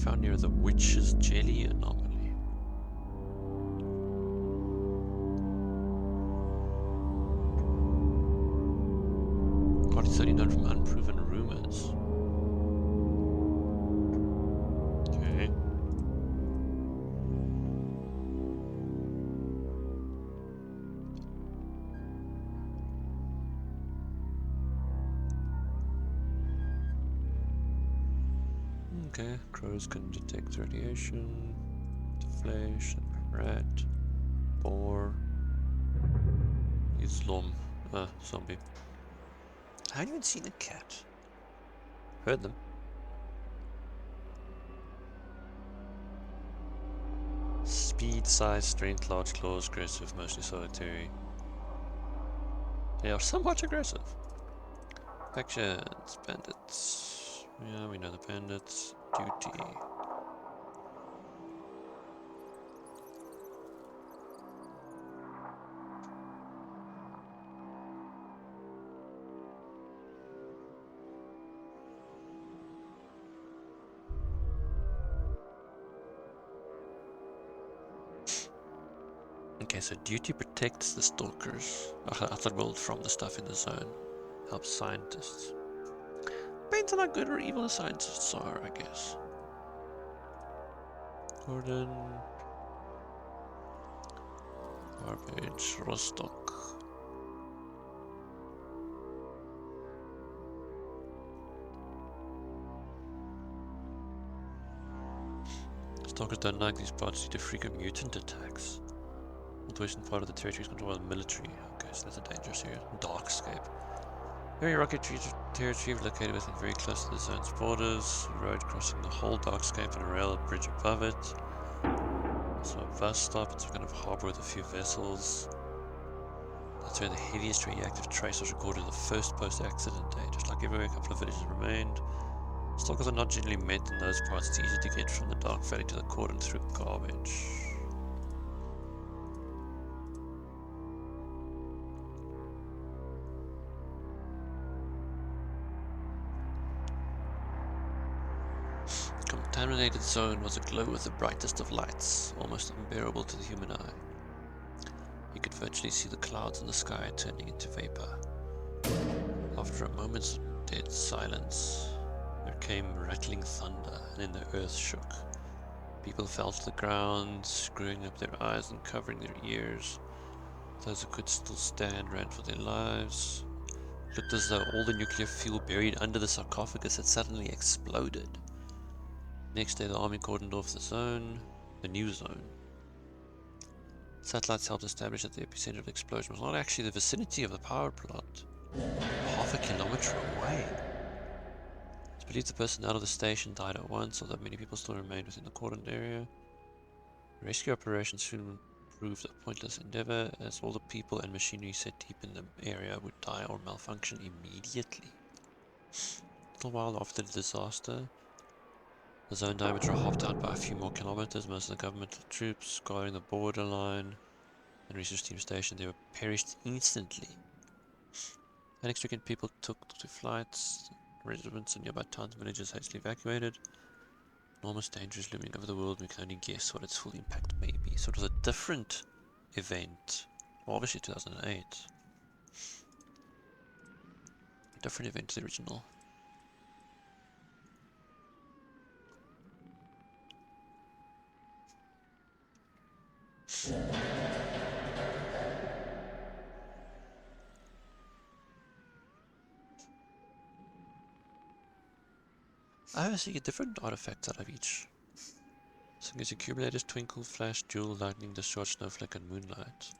Speaker 1: Found near the witch's jelly anomaly. Party 39 from unproven rumors. Okay. Okay, crows can detect radiation, flesh, rat, boar, Islam, zombie. I haven't even seen a cat. Heard them. Speed, size, strength, large claws, aggressive, mostly solitary. They are somewhat aggressive. Factions, bandits. Yeah, we know the bandits. Duty. Okay, so duty protects the stalkers, outside world from the stuff in the zone. Helps scientists. Depends on how good or evil the scientists are, I guess. Gordon. Garbage. Rostock. Stalkers don't like these parts due to frequent mutant attacks. The western part of the territory is controlled by the military. Okay, so that's a dangerous area. Darkscape. Very rocky territory located within very close to the zone's borders. A road crossing the whole Darkscape and a rail bridge above it. So a bus stop, it's a kind of harbour with a few vessels. That's where the heaviest radioactive trace was recorded the first post-accident day. Just like everywhere, a couple of villages remained. Stalkers are not generally met in those parts. It's easy to get from the Dark Valley to the cordon through garbage. Contaminated zone was aglow with the brightest of lights, almost unbearable to the human eye. You could virtually see the clouds in the sky turning into vapor. After a moment's dead silence, there came rattling thunder, and then the earth shook. People fell to the ground, screwing up their eyes and covering their ears. Those who could still stand ran for their lives. It looked as though all the nuclear fuel buried under the sarcophagus had suddenly exploded. Next day, the army cordoned off the zone, the new zone. Satellites helped establish that the epicenter of the explosion was not actually the vicinity of the power plant, half a kilometer away. It's believed the personnel of the station died at once, although many people still remained within the cordoned area. Rescue operations soon proved a pointless endeavor, as all the people and machinery set deep in the area would die or malfunction immediately. A little while after the disaster, the zone diameter hopped out by a few more kilometers. Most of the governmental troops guarding the borderline and research team station there were perished instantly. Panic-stricken people took to flights. Residents in nearby towns and villages hastily evacuated. Enormous danger is looming over the world. We can only guess what its full impact may be. So it was a different event. Well, obviously 2008. A different event to the original. I see different artifacts out of each. So there's accumulators, twinkle, flash, jewel, lightning, discharge, snowflake, and moonlight.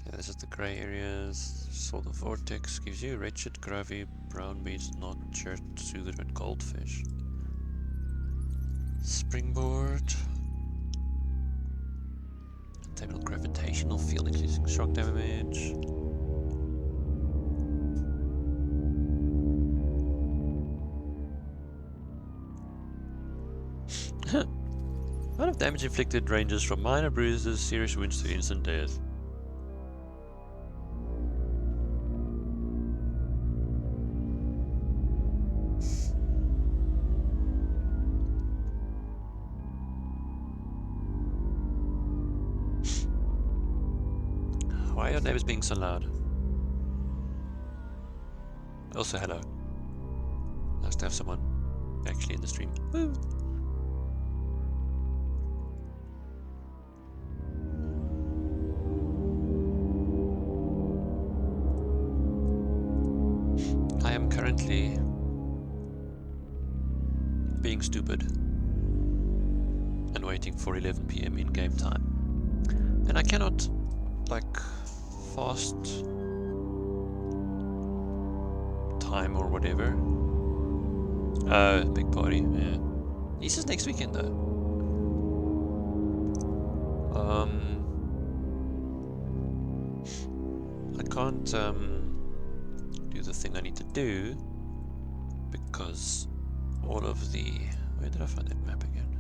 Speaker 1: Okay, this is the grey areas. Saw the vortex gives you wretched, gravy, brown beads, knot, shirt, soother, and goldfish. Springboard. Table gravitational field increasing shock damage. Amount of damage inflicted ranges from minor bruises, serious wounds to instant death. Why are your neighbors being so loud? Also, hello. Nice to have someone actually in the stream. Woo! I am currently being stupid and waiting for 11 PM in game time. And I cannot, like, fast time or whatever. Big party, yeah. Easter's next weekend though. I can't do the thing I need to do because all of the... Where did I find that map again?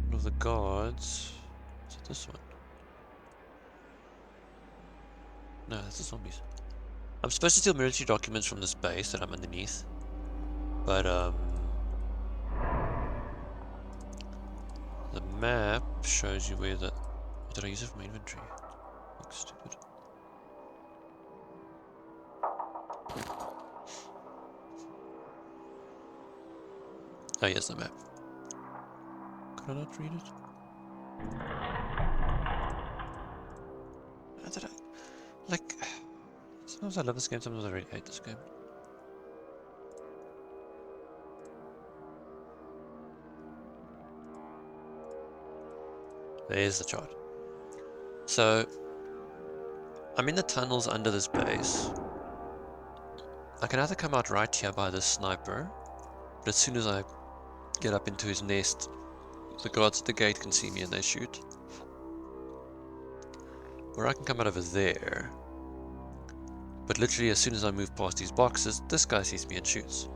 Speaker 1: All of the guards... Is it this one? No, that's the zombies. I'm supposed to steal military documents from this base that I'm underneath. But, the map shows you where the... What did I use it for my inventory? Looks stupid. Oh, here's the map. Could I not read it? How did I... Like... Sometimes I love this game, sometimes I really hate this game. There's the chart. So, I'm in the tunnels under this base. I can either come out right here by this sniper, but as soon as I get up into his nest, the guards at the gate can see me and they shoot. Or I can come out over there, but literally as soon as I move past these boxes, this guy sees me and shoots.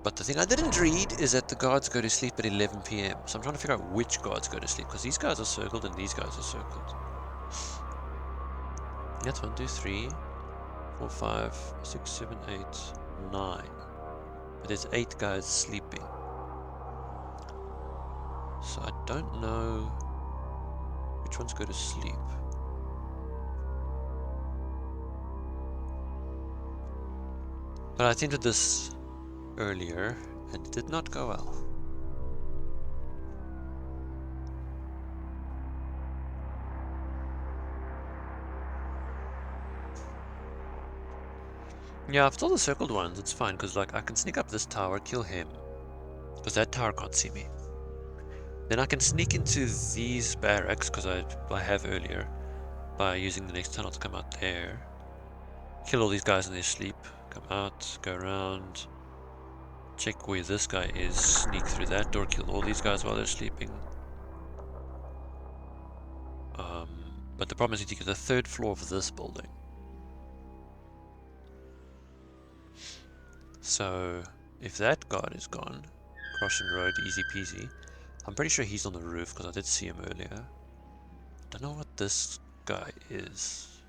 Speaker 1: But the thing I didn't read is that the guards go to sleep at 11 PM. So I'm trying to figure out which guards go to sleep, because these guys are circled and these guys are circled. That's 1, 2, 3, 4, 5, 6, 7, 8, 9. But there's 8 guys sleeping. So I don't know which ones go to sleep. But I attempted this earlier and it did not go well. Yeah, I've told the circled ones, it's fine, because like I can sneak up this tower, kill him, because that tower can't see me. Then I can sneak into these barracks, because I have earlier, by using the next tunnel to come out there. Kill all these guys in their sleep, come out, go around, check where this guy is, sneak through that door, kill all these guys while they're sleeping. But the problem is you get the 3rd floor of this building. So, if that guard is gone, crossing road, easy peasy. I'm pretty sure he's on the roof because I did see him earlier. Don't know what this guy is.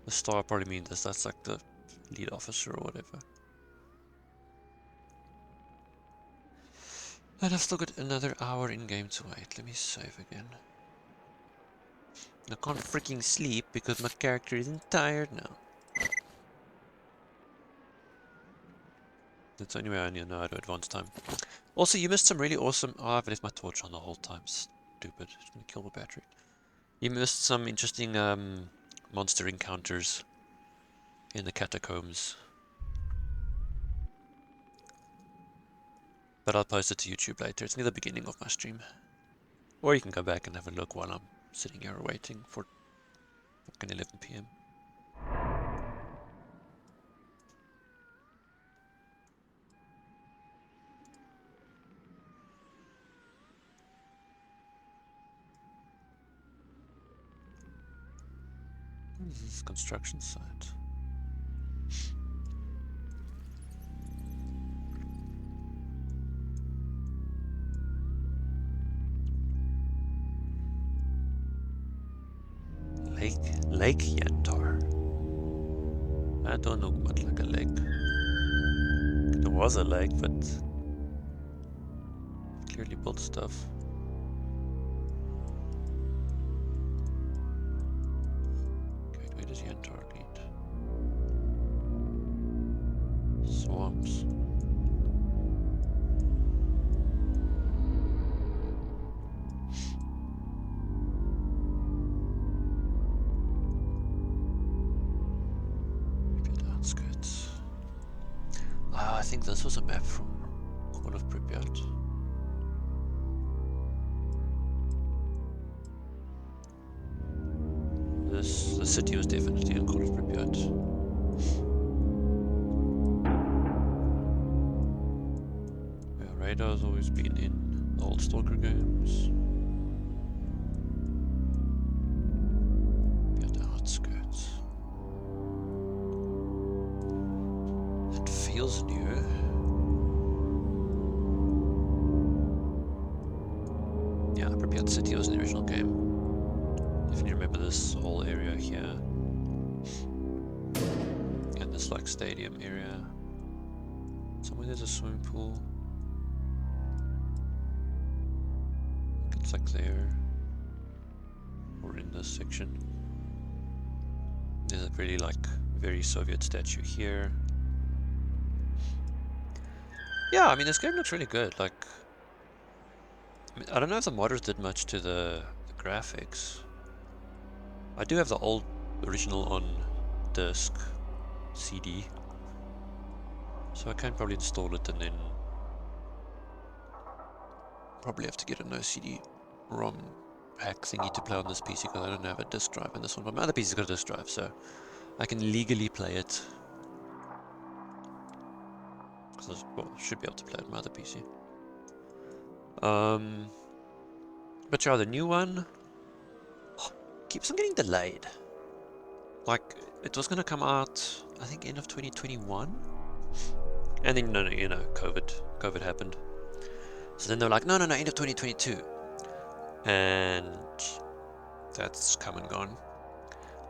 Speaker 1: The star probably means this. That's like the lead officer or whatever. And I've still got another hour in game to wait. Let me save again. I can't freaking sleep because my character isn't tired now. That's the only way I know how to advance time. Also, you missed some really awesome... Oh, I've left my torch on the whole time. Stupid. It's gonna kill the battery. You missed some interesting monster encounters in the catacombs. But I'll post it to YouTube later. It's near the beginning of my stream. Or you can go back and have a look while I'm sitting here waiting for fucking 11 PM. This is construction site. Lake Yantar. I don't know what like a lake. There was a lake, but clearly built stuff. Okay, where does Yantar lead? Swamps. I think this was a map from Call of Pripyat. The city was definitely in Call of Pripyat. Yeah, radar's always been in the old Stalker games. Yeah, the outskirts. It feels new. Yeah, Pripyat City was in the original game. If you remember this whole area here. And this like stadium area. Somewhere there's a swimming pool. It's like there. Or in this section. There's a really like very Soviet statue here. Yeah, I mean this game looks really good. Like I don't know if the modders did much to the graphics. I do have the old original on disc CD, so I can probably install it and then probably have to get a no CD ROM hack thingy to play on this PC because I don't have a disc drive in this one, but my other PC's got a disc drive, so I can legally play it. Well, I should be able to play it on my other PC. But yeah, the new one keeps on getting delayed. Like, it was gonna come out, I think, end of 2021, and then you know, COVID happened. So then they're like, no, end of 2022, and that's come and gone.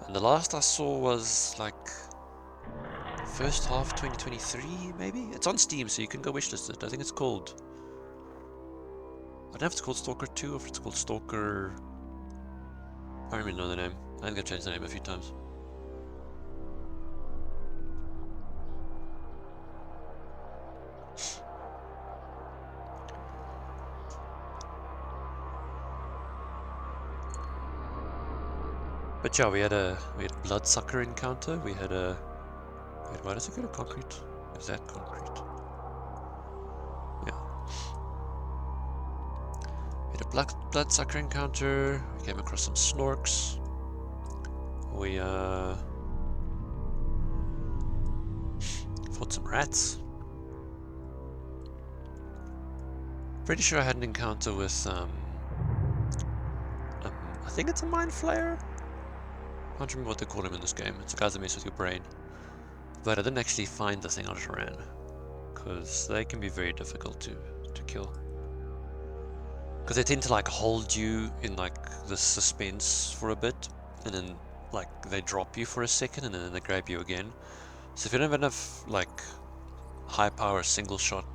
Speaker 1: And the last I saw was like first half 2023, maybe. It's on Steam, so you can go wishlist it. I think it's called. I don't know if it's called Stalker 2 or if it's called Stalker. I don't really know the name. I think I've changed the name a few times. But yeah, we had a bloodsucker encounter. We had a wait, why does it go to concrete? Is that concrete? Yeah. We had a bloodsucker encounter. We came across some snorks. We fought some rats. Pretty sure I had an encounter with I think it's a mind flayer. I can't remember what they call him in this game. It's the guys that mess with your brain. But I didn't actually find the thing, I just ran. Because they can be very difficult to kill. Because they tend to like hold you in like the suspense for a bit. And then like they drop you for a second and then they grab you again. So if you don't have enough like high power single shot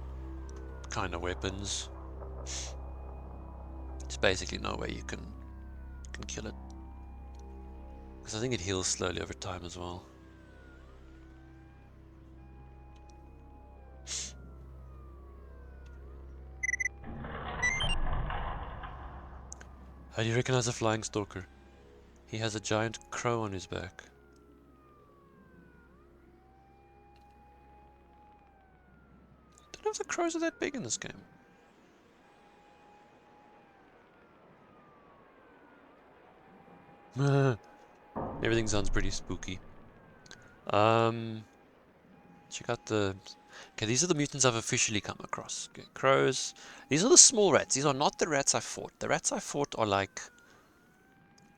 Speaker 1: kind of weapons, there's basically no way you can kill it. Because I think it heals slowly over time as well. How do you recognize a flying stalker? He has a giant crow on his back. I don't know if the crows are that big in this game. Everything sounds pretty spooky. Check out the... Okay, these are the mutants I've officially come across. Okay, crows. These are the small rats. These are not the rats I fought. The rats I fought are like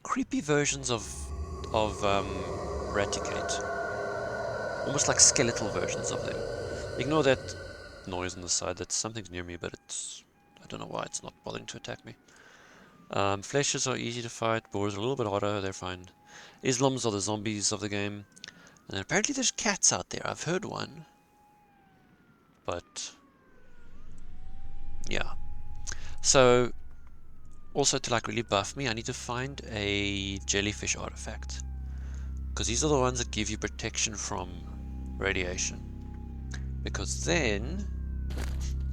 Speaker 1: creepy versions of Raticate. Almost like skeletal versions of them. Ignore that noise on the side. That's something's near me, but it's... I don't know why it's not bothering to attack me. Fleshes are easy to fight. Boars are a little bit harder. They're fine. Islams are the zombies of the game. And apparently there's cats out there. I've heard one. But... yeah. So... also to like really buff me, I need to find a jellyfish artifact. Because these are the ones that give you protection from radiation. Because then...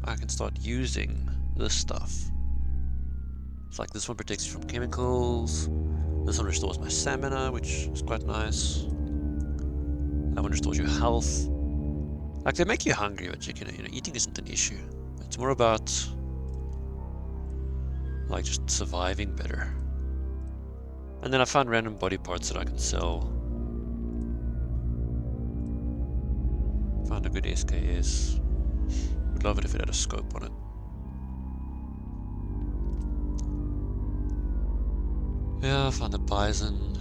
Speaker 1: I can start using this stuff. It's like this one protects you from chemicals. This one restores my stamina, which is quite nice. That one restores your health. Like, they make you hungry, but you know, eating isn't an issue. It's more about like just surviving better. And then I found random body parts that I can sell. Found a good SKS. Would love it if it had a scope on it. Yeah, I found a bison.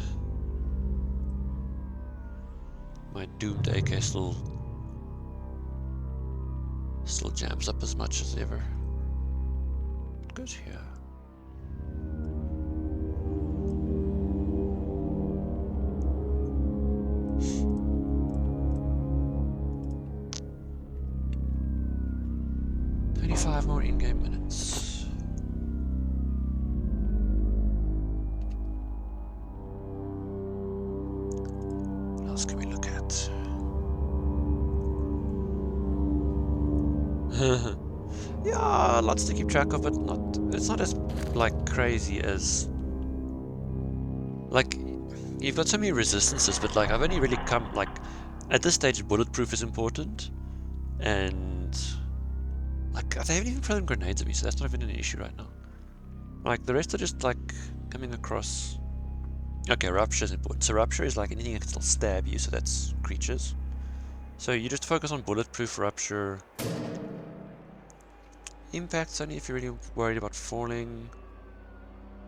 Speaker 1: My doomed AK still jams up as much as ever. What goes here? 5 more in-game minutes. What else can we look at? Yeah, lots to keep track of, but it's not as like crazy as like you've got so many resistances, but like I've only really come like at this stage bulletproof is important, and like they haven't even thrown grenades at me, so that's not even an issue right now. Like the rest are just like coming across. Okay, rupture is important. So rupture is like anything that can still stab you, so that's creatures. So you just focus on bulletproof, rupture. Impact's only if you're really worried about falling.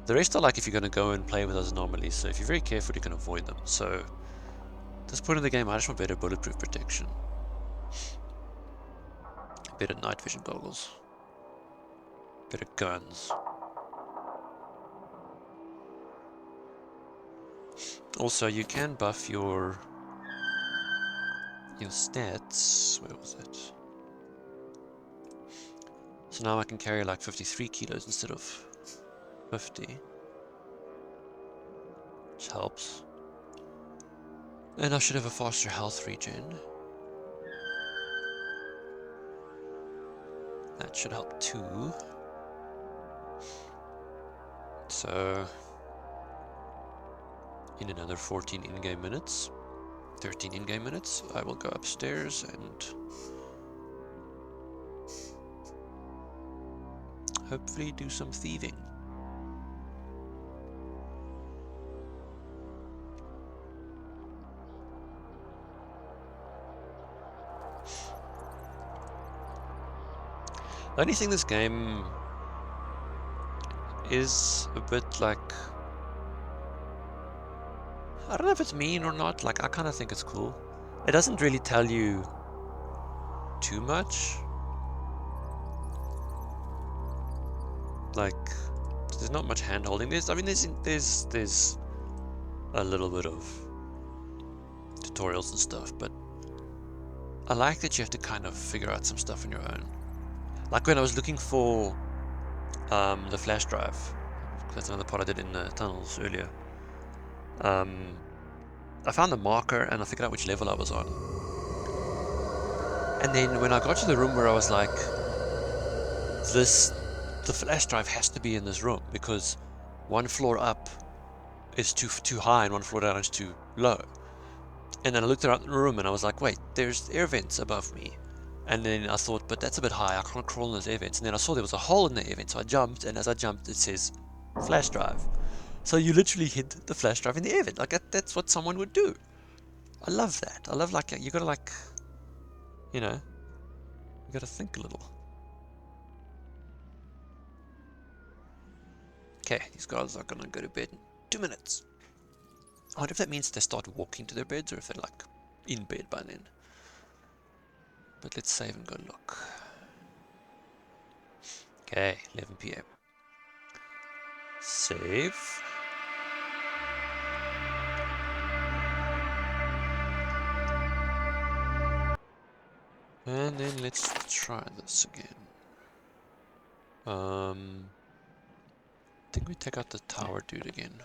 Speaker 1: The rest are like if you're going to go and play with those anomalies, so if you're very careful you can avoid them. So at this point in the game I just want better bulletproof protection. Better night vision goggles. Better guns. Also you can buff your stats. Where was it? So now I can carry like 53 kilos instead of 50. Which helps. And I should have a faster health regen. That should help too. So, in another 14 in-game minutes, 13 in-game minutes, I will go upstairs and hopefully do some thieving. The only thing this game is a bit like, I don't know if it's mean or not, like I kind of think it's cool. It doesn't really tell you too much. Like, there's not much hand holding. There's a little bit of tutorials and stuff, but I like that you have to kind of figure out some stuff on your own. Like when I was looking for the flash drive, that's another part I did in the tunnels earlier. I found the marker and I figured out which level I was on. And then when I got to the room where I was like, the flash drive has to be in this room because one floor up is too high and one floor down is too low. And then I looked around the room and I was like, wait, there's air vents above me. And then I thought, but that's a bit high, I can't crawl in those air vents. And then I saw there was a hole in the air vent, so I jumped, and as I jumped it says flash drive. So you literally hid the flash drive in the air vent. Like that's what someone would do. I love that. I love, like, you gotta, like, you know, you gotta think a little. Okay, these guys are gonna go to bed in 2 minutes. I wonder if that means they start walking to their beds or if they're like in bed by then. But let's save and go look. Okay, 11 PM. Save. And then let's try this again. I think we take out the tower dude again.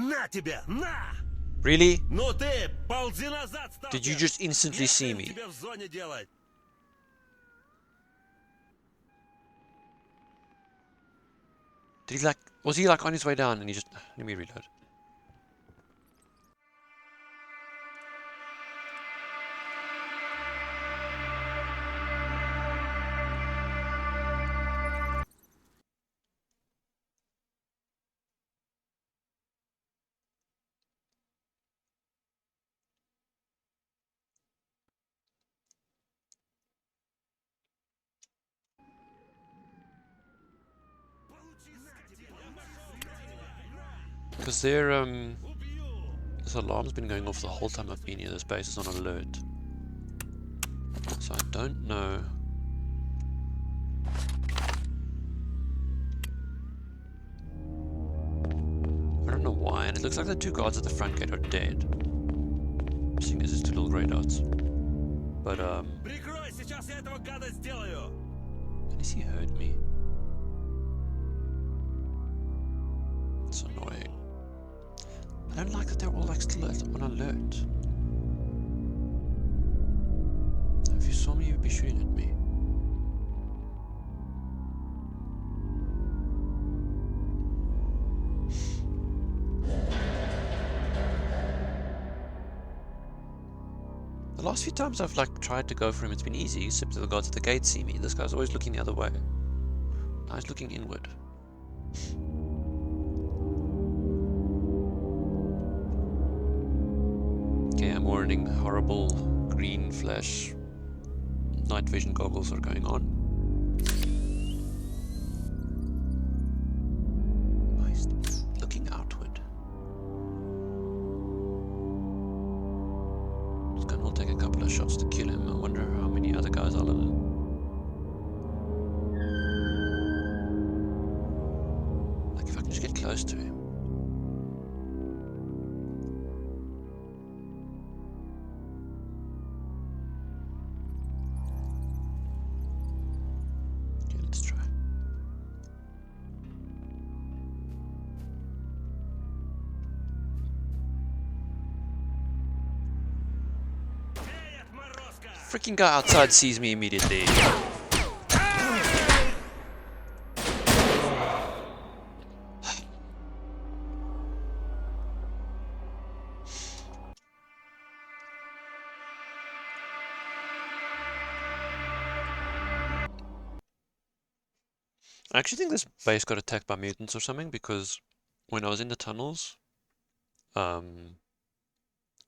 Speaker 4: На тебя, на!
Speaker 1: Really?
Speaker 4: Ну ты, ползи назад, Сталкер!
Speaker 1: Did you just instantly see
Speaker 4: Нечего
Speaker 1: me?
Speaker 4: тебе в зоне делать.
Speaker 1: Did he like, was he like on his way down and he just, let me reload. Because this alarm's been going off the whole time I've been here. This base is on alert. So I don't know. I don't know why, and it looks like the two guards at the front gate are dead. Seeing as it's two little grey dots. But,
Speaker 4: Прикрой, сейчас я этого гада сделаю!
Speaker 1: unless he heard me. It's annoying. I don't like that they're all like still on alert. If you saw me, you'd be shooting at me. The last few times I've like tried to go for him, it's been easy, except that the guards at the gate see me. This guy's always looking the other way. Now he's looking inward. Okay, I'm wearing horrible green flash night vision goggles are going on. He's looking outward. This gun will take a couple of shots to kill him. I wonder how many other guys I'll like if I can just get close to him. Okay, let's try.
Speaker 4: Эй, отморозка!
Speaker 1: Freaking guy outside sees me immediately. I actually think this base got attacked by mutants or something, because when I was in the tunnels, there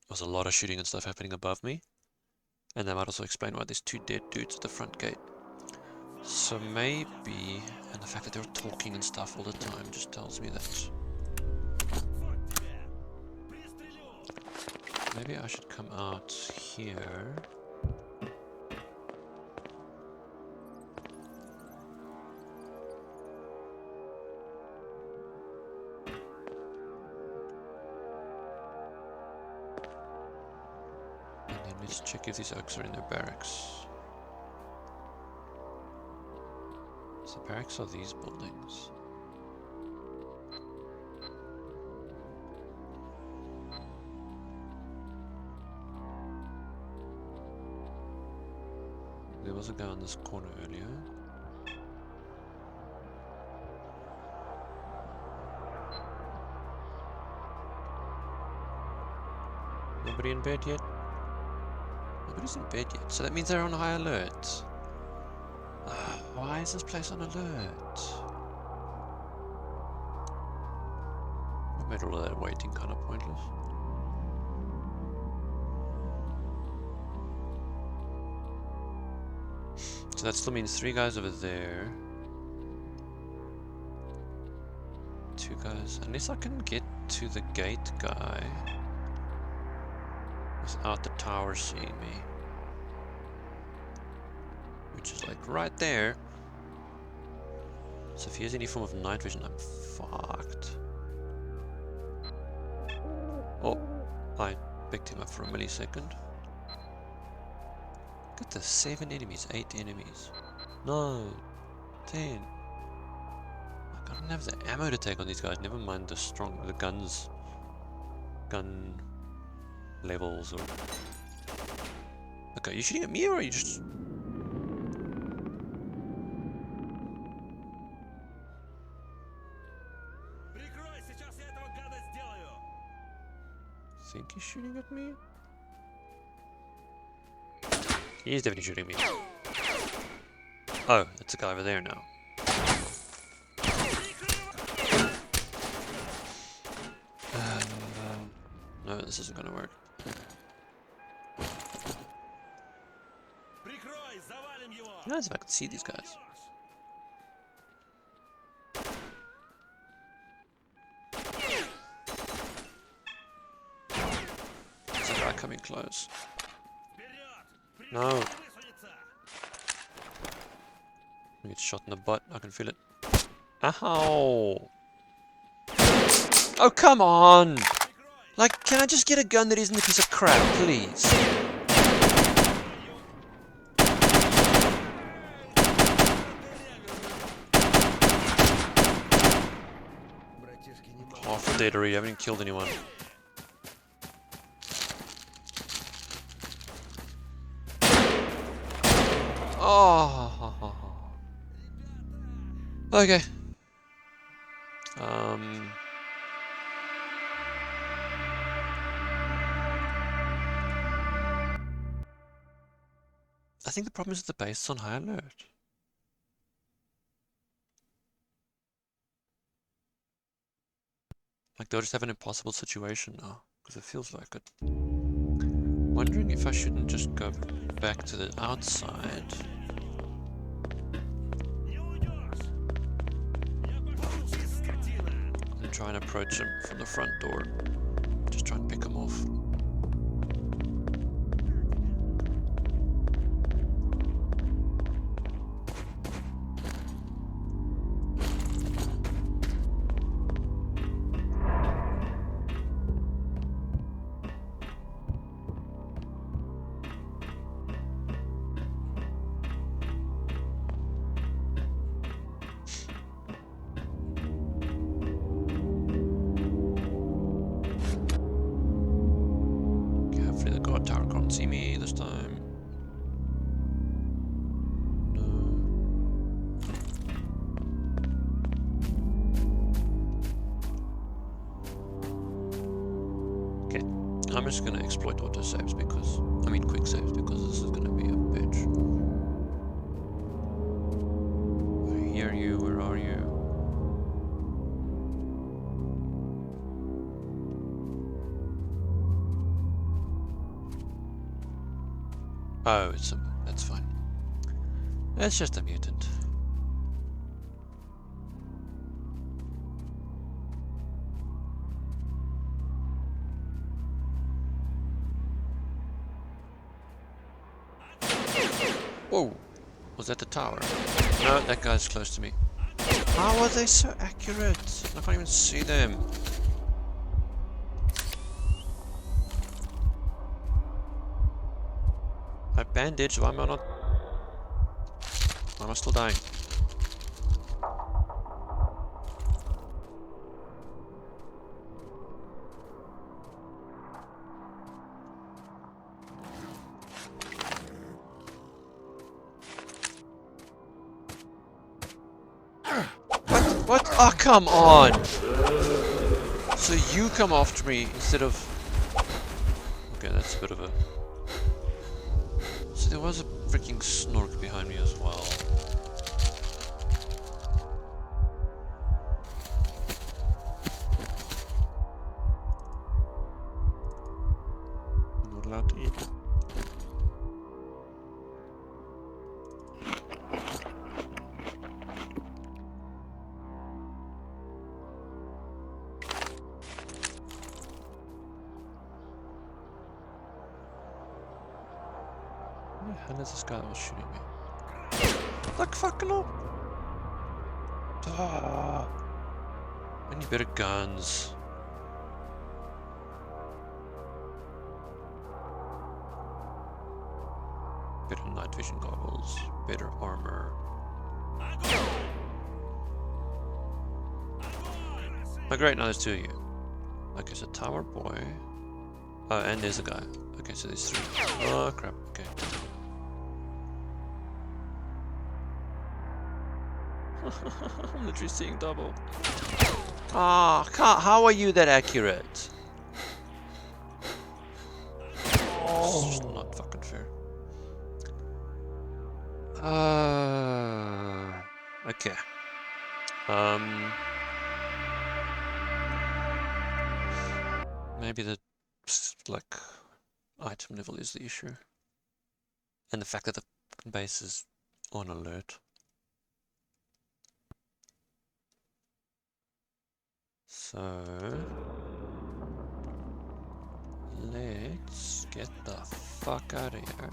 Speaker 1: was a lot of shooting and stuff happening above me. And that might also explain why there's two dead dudes at the front gate. So maybe, and the fact that they were talking and stuff all the time just tells me that
Speaker 4: Вот тебя! Пристрелю!
Speaker 1: maybe I should come out here. And then let's check if these oaks are in their barracks. So the barracks are these buildings. There was a guy on this corner earlier. Nobody in bed yet? Nobody's in bed yet, so that means they're on high alert. Why is this place on alert? What made all of that waiting kind of pointless? So that still means 3 guys over there. 2 guys, unless I can get to the gate guy without the tower seeing me. Which is like right there. So if he has any form of night vision, I'm fucked. Oh, I picked him up for a millisecond. Look at the 7 enemies, 8 enemies. No, 10. I don't have the ammo to take on these guys. Never mind the guns, gun levels or. Okay, are you shooting at me or are you just?
Speaker 4: Прикрой, сейчас я этого гада сделаю!
Speaker 1: Think he's shooting at me? He is definitely shooting me. Oh, it's a guy over there now. No, this isn't gonna work.
Speaker 4: Прикрой, завалим его!
Speaker 1: Who knows if I can see these guys? There's a guy coming close.
Speaker 4: Вперед!
Speaker 1: No.
Speaker 4: Высунется!
Speaker 1: I get shot in the butt. I can feel it. Ow! Oh, come on! Like, can I just get a gun that isn't a piece of crap, please? Half dead already, I haven't killed anyone. Oh. Okay. I think the problem is that the base is on high alert. Like they'll just have an impossible situation now, because it feels like it. Wondering if I shouldn't just go back to the outside. And try and approach him from the front door. Just try and pick him off. Tower can't see me this time. No. Okay, I'm just gonna exploit autosaves because, I mean quick saves, because this is gonna be a bitch. I hear you, where are you? Oh, that's fine. It's just a mutant. Whoa! Was that the tower? No, that guy's close to me. How are they so accurate? I can't even see them. I bandaged, why am I not... Why am I still dying? What? Oh, come on! So you come after me instead of... Okay, that's a bit of a... So there was a freaking snork behind me as well. I'm not allowed to eat. Where the hell is this guy that was shooting me? Like fucking up! Ah, I need better guns. Better night vision goggles, better armor. Oh great, now there's two of you. Okay, so tower boy. Oh, and there's a guy. Okay, so there's three. Oh crap, okay. I'm literally seeing double. Ah, how are you that accurate? It's just not fucking fair. Okay. Maybe the like item level is the issue, and the fact that the base is on alert. So let's get the fuck out of here.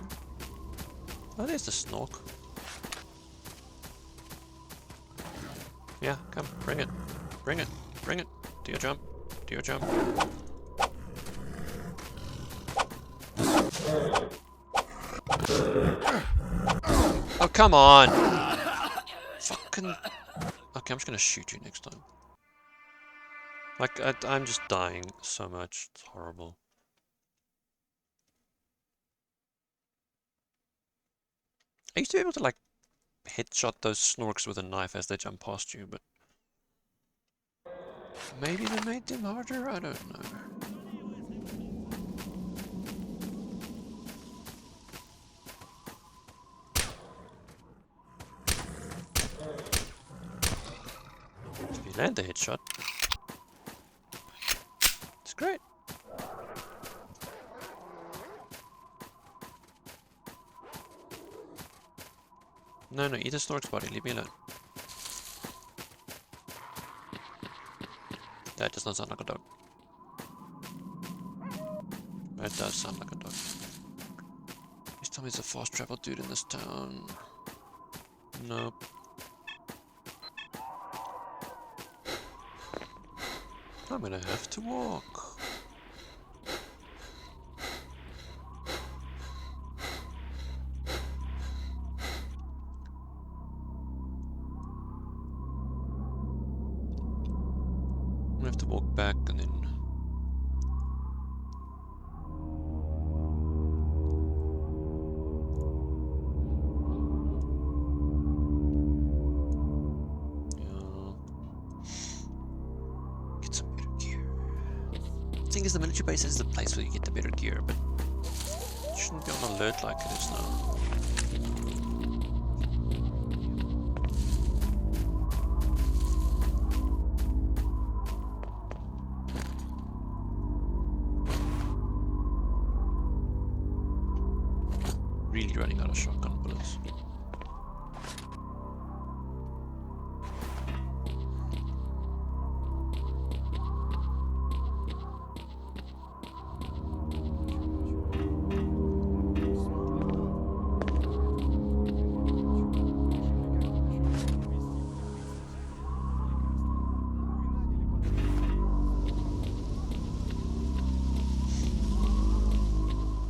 Speaker 1: Oh, there's the snork. Yeah, come, bring it. Bring it. Bring it. Do your jump. Deer jump. Oh, come on! Fucking... Okay, I'm just gonna shoot you next time. Like, I'm just dying so much. It's horrible. I used to be able to, like, headshot those snorks with a knife as they jump past you, but... maybe they made them harder? I don't know. If you land the headshot, it's great. No, eat a snork's body, leave me alone. That does not sound like a dog. It does sound like a dog. Please tell me it's a fast travel dude in this town. Nope. I'm gonna have to walk. I'm gonna have to walk back and then... get some better gear. The thing is, the military base is the place where you get the better gear, but it shouldn't be on alert like it is now. Really running out of shotgun bullets.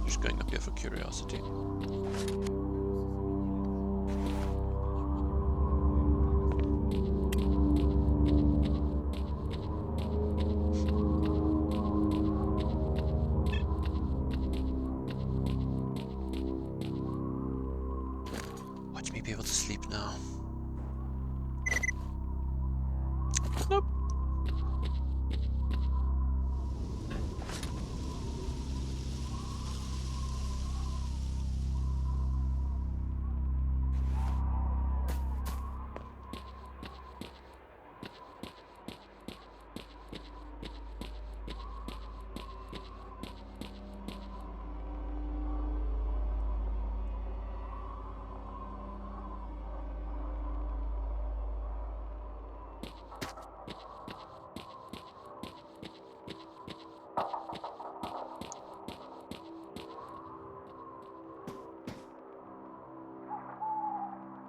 Speaker 1: Just going up here for curiosity. Watch me be able to sleep now. Nope.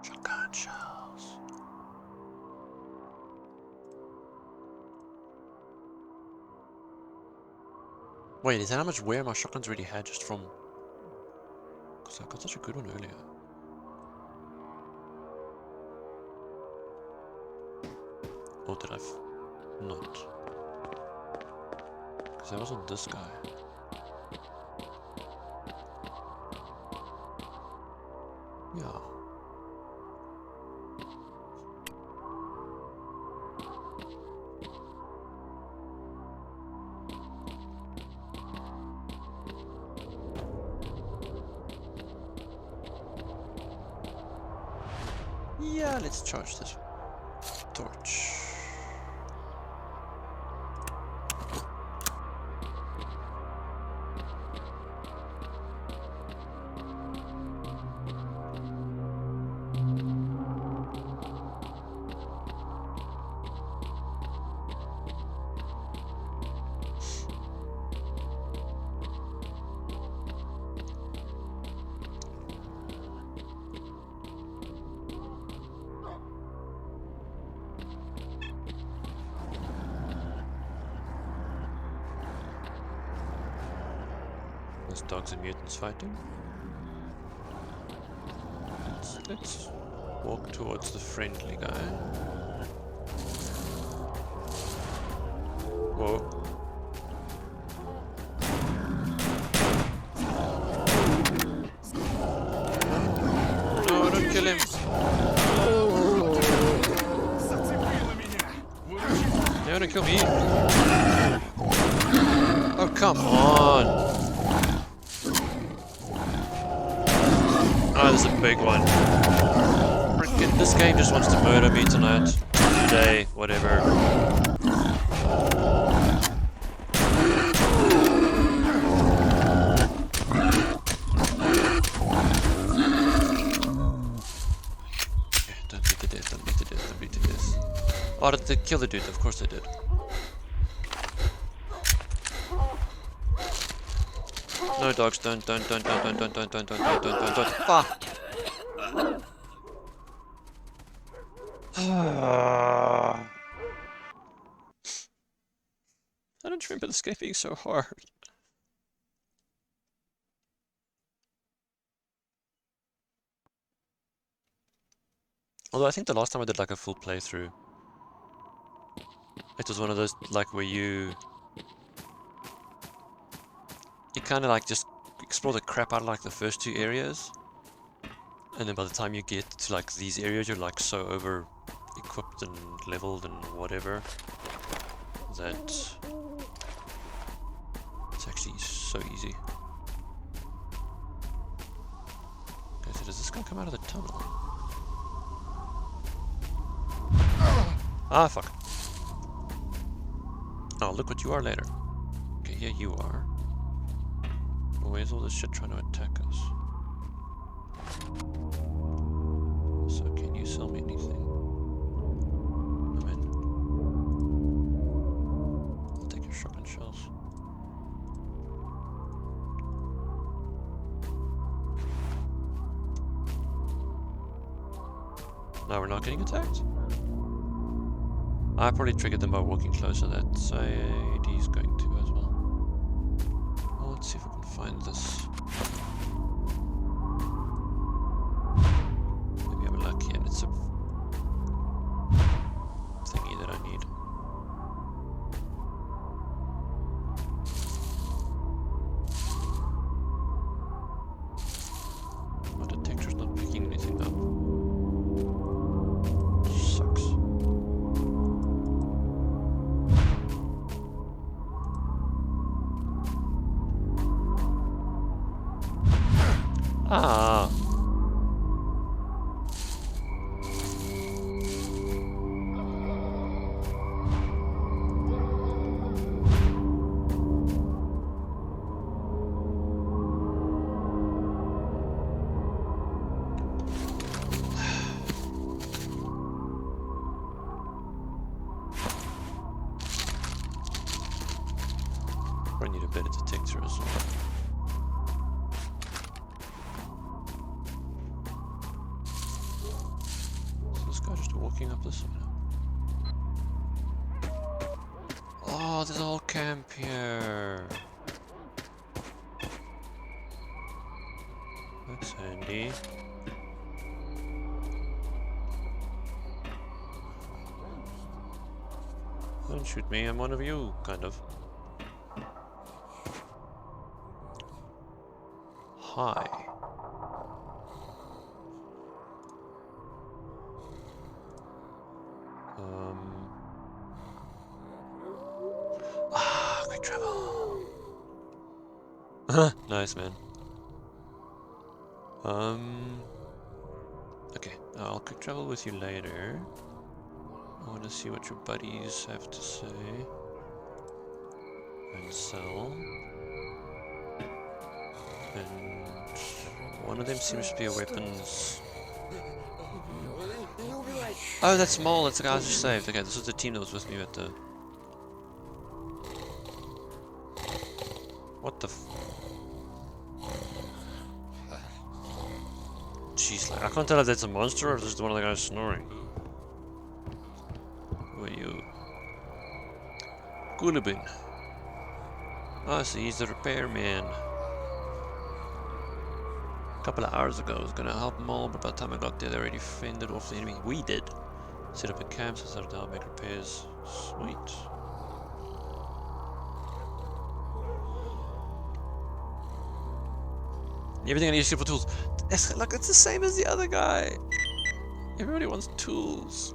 Speaker 1: Shotgun shells. Wait, is that how much wear my shotguns already had just from... because I got such a good one earlier. Or did I not? Because that was on this guy. Yeah. Yeah, let's charge this torch. There's dogs and mutants fighting. Let's walk towards the friendly guy. Whoa. No, don't kill him. They're gonna kill me. Oh, come on. Oh, this is a big one. Frickin', this game just wants to murder me tonight. Today, whatever. Don't beat to death, don't beat to death, don't beat to death. Oh, did they kill the dude? Of course they did. No dogs, don't. Fuck! I don't remember this game being so hard. Although I think the last time I did like a full playthrough, it was one of those like where you kind of like just explore the crap out of like the first two areas, and then by the time you get to like these areas, you're like so over equipped and leveled and whatever that it's actually so easy. Okay, so does this guy come out of the tunnel? Ah, fuck. Oh, look what you are later. Okay, here you are. Well, where's all this shit trying to attack us? So, can you sell me anything? I'm in. I'll take your shotgun shells. Now we're not getting attacked? I probably triggered them by walking closer. That's he's going to as well. Well, let's see if we can find this. Maybe I'm lucky and it's a thingy that I need. My detector's not picking anything up. Sucks. Ah. I need a better detector as well. Just walking up this way now. Oh, there's a whole camp here. That's handy. Don't shoot me, I'm one of you, kind of. Hi. Quick travel. Nice, man. Okay, I'll quick travel with you later. I want to see what your buddies have to say. And sell. And one of them seems to be a weapons. Oh, that's Mole. That's the guy I just saved. Okay, this was the team that was with me at the. What the? Jeez, like, I can't tell if that's a monster or if this is one of the guys snoring. Who are you? Gulabin. Oh, so he's the repairman. a couple of hours ago. I was gonna help them all, but by the time I got there, they already fended off the enemy. We did. Set up a camp, so settle down, make repairs. Sweet. Everything I need to get for tools. Look, it's the same as the other guy. Everybody wants tools.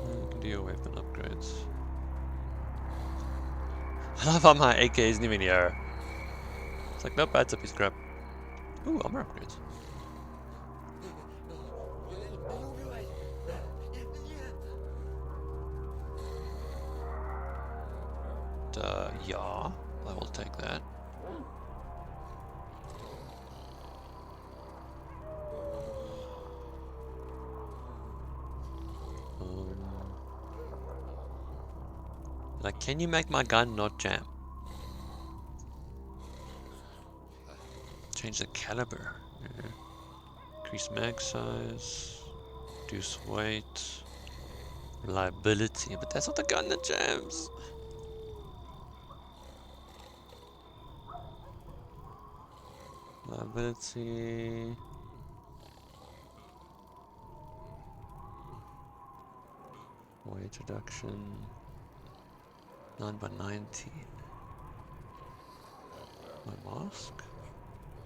Speaker 1: You can do your weapon upgrades. I love how my AK isn't even here. It's like, nope, that's a piece of crap. Ooh, armor upgrades. Yeah, I will take that. Like, can you make my gun not jam? Change the caliber. Yeah. Increase mag size. Reduce weight. Reliability. But that's not the gun that jams. Reliability. Weight reduction. 9 by 19. My mask.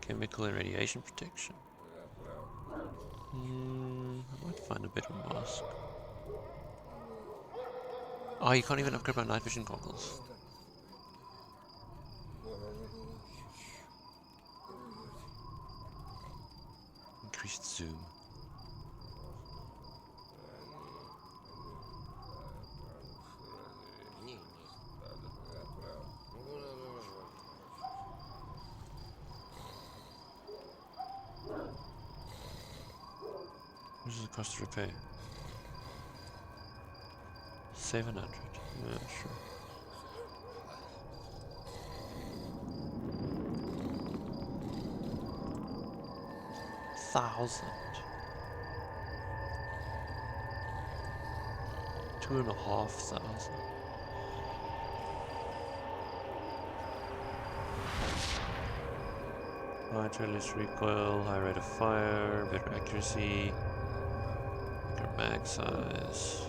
Speaker 1: Chemical and radiation protection. I might find a better mask. Oh, you can't even upgrade my night vision goggles. Increased zoom. What is the cost to repair? 700. Yeah, sure. $1,000. 2,500. High less recoil, high rate of fire, better accuracy, bigger mag size.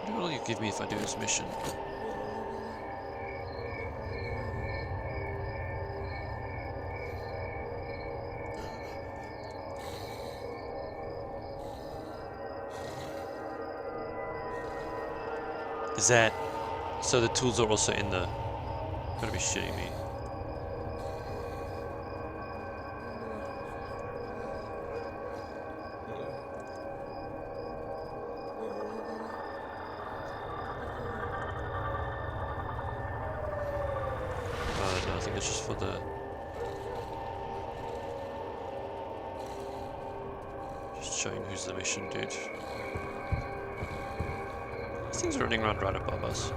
Speaker 1: What will you give me if I do this mission? Is that... So the tools are also in the... Gotta be shitting me. No, I think it's just for the... Just showing who's the mission dude. These things are running around right above us.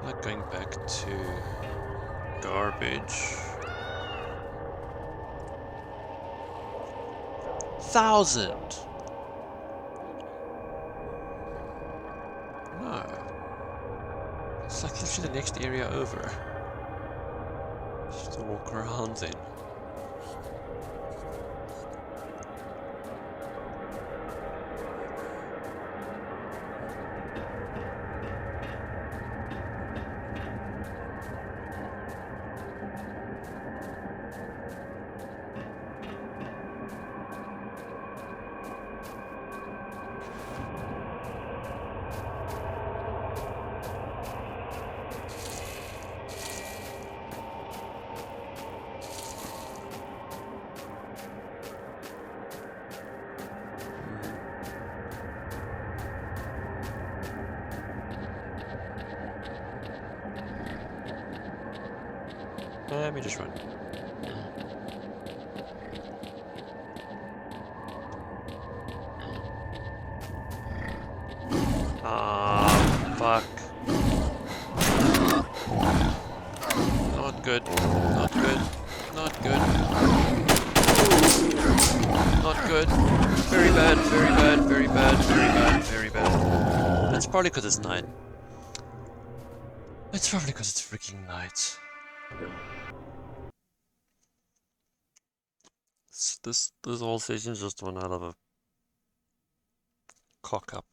Speaker 1: Like going back to garbage. 1,000. No. It's like literally the next area over. Just to walk around then. Let me just run. Ah, fuck. Not good. Not good. Not good. Not good. Very bad, very bad, very bad, very bad, very bad. That's probably because it's night. It's probably because it's freaking night. This whole session's just one out of a cock up.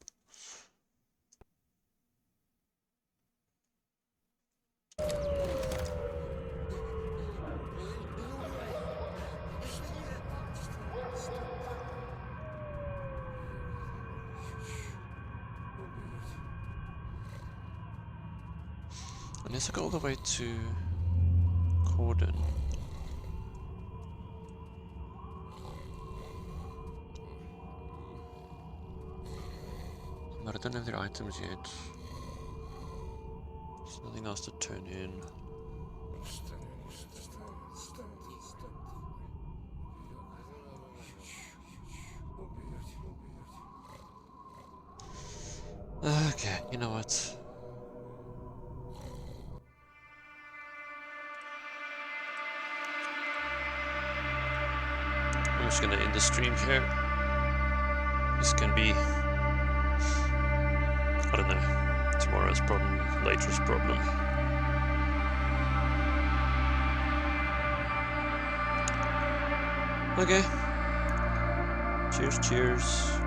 Speaker 1: Unless I go all the way to Cordon. But I don't have their items yet. There's nothing else to turn in. Okay, you know what? I'm just gonna end the stream here. This can be, I don't know, tomorrow's problem, later's problem. Okay. Cheers, cheers.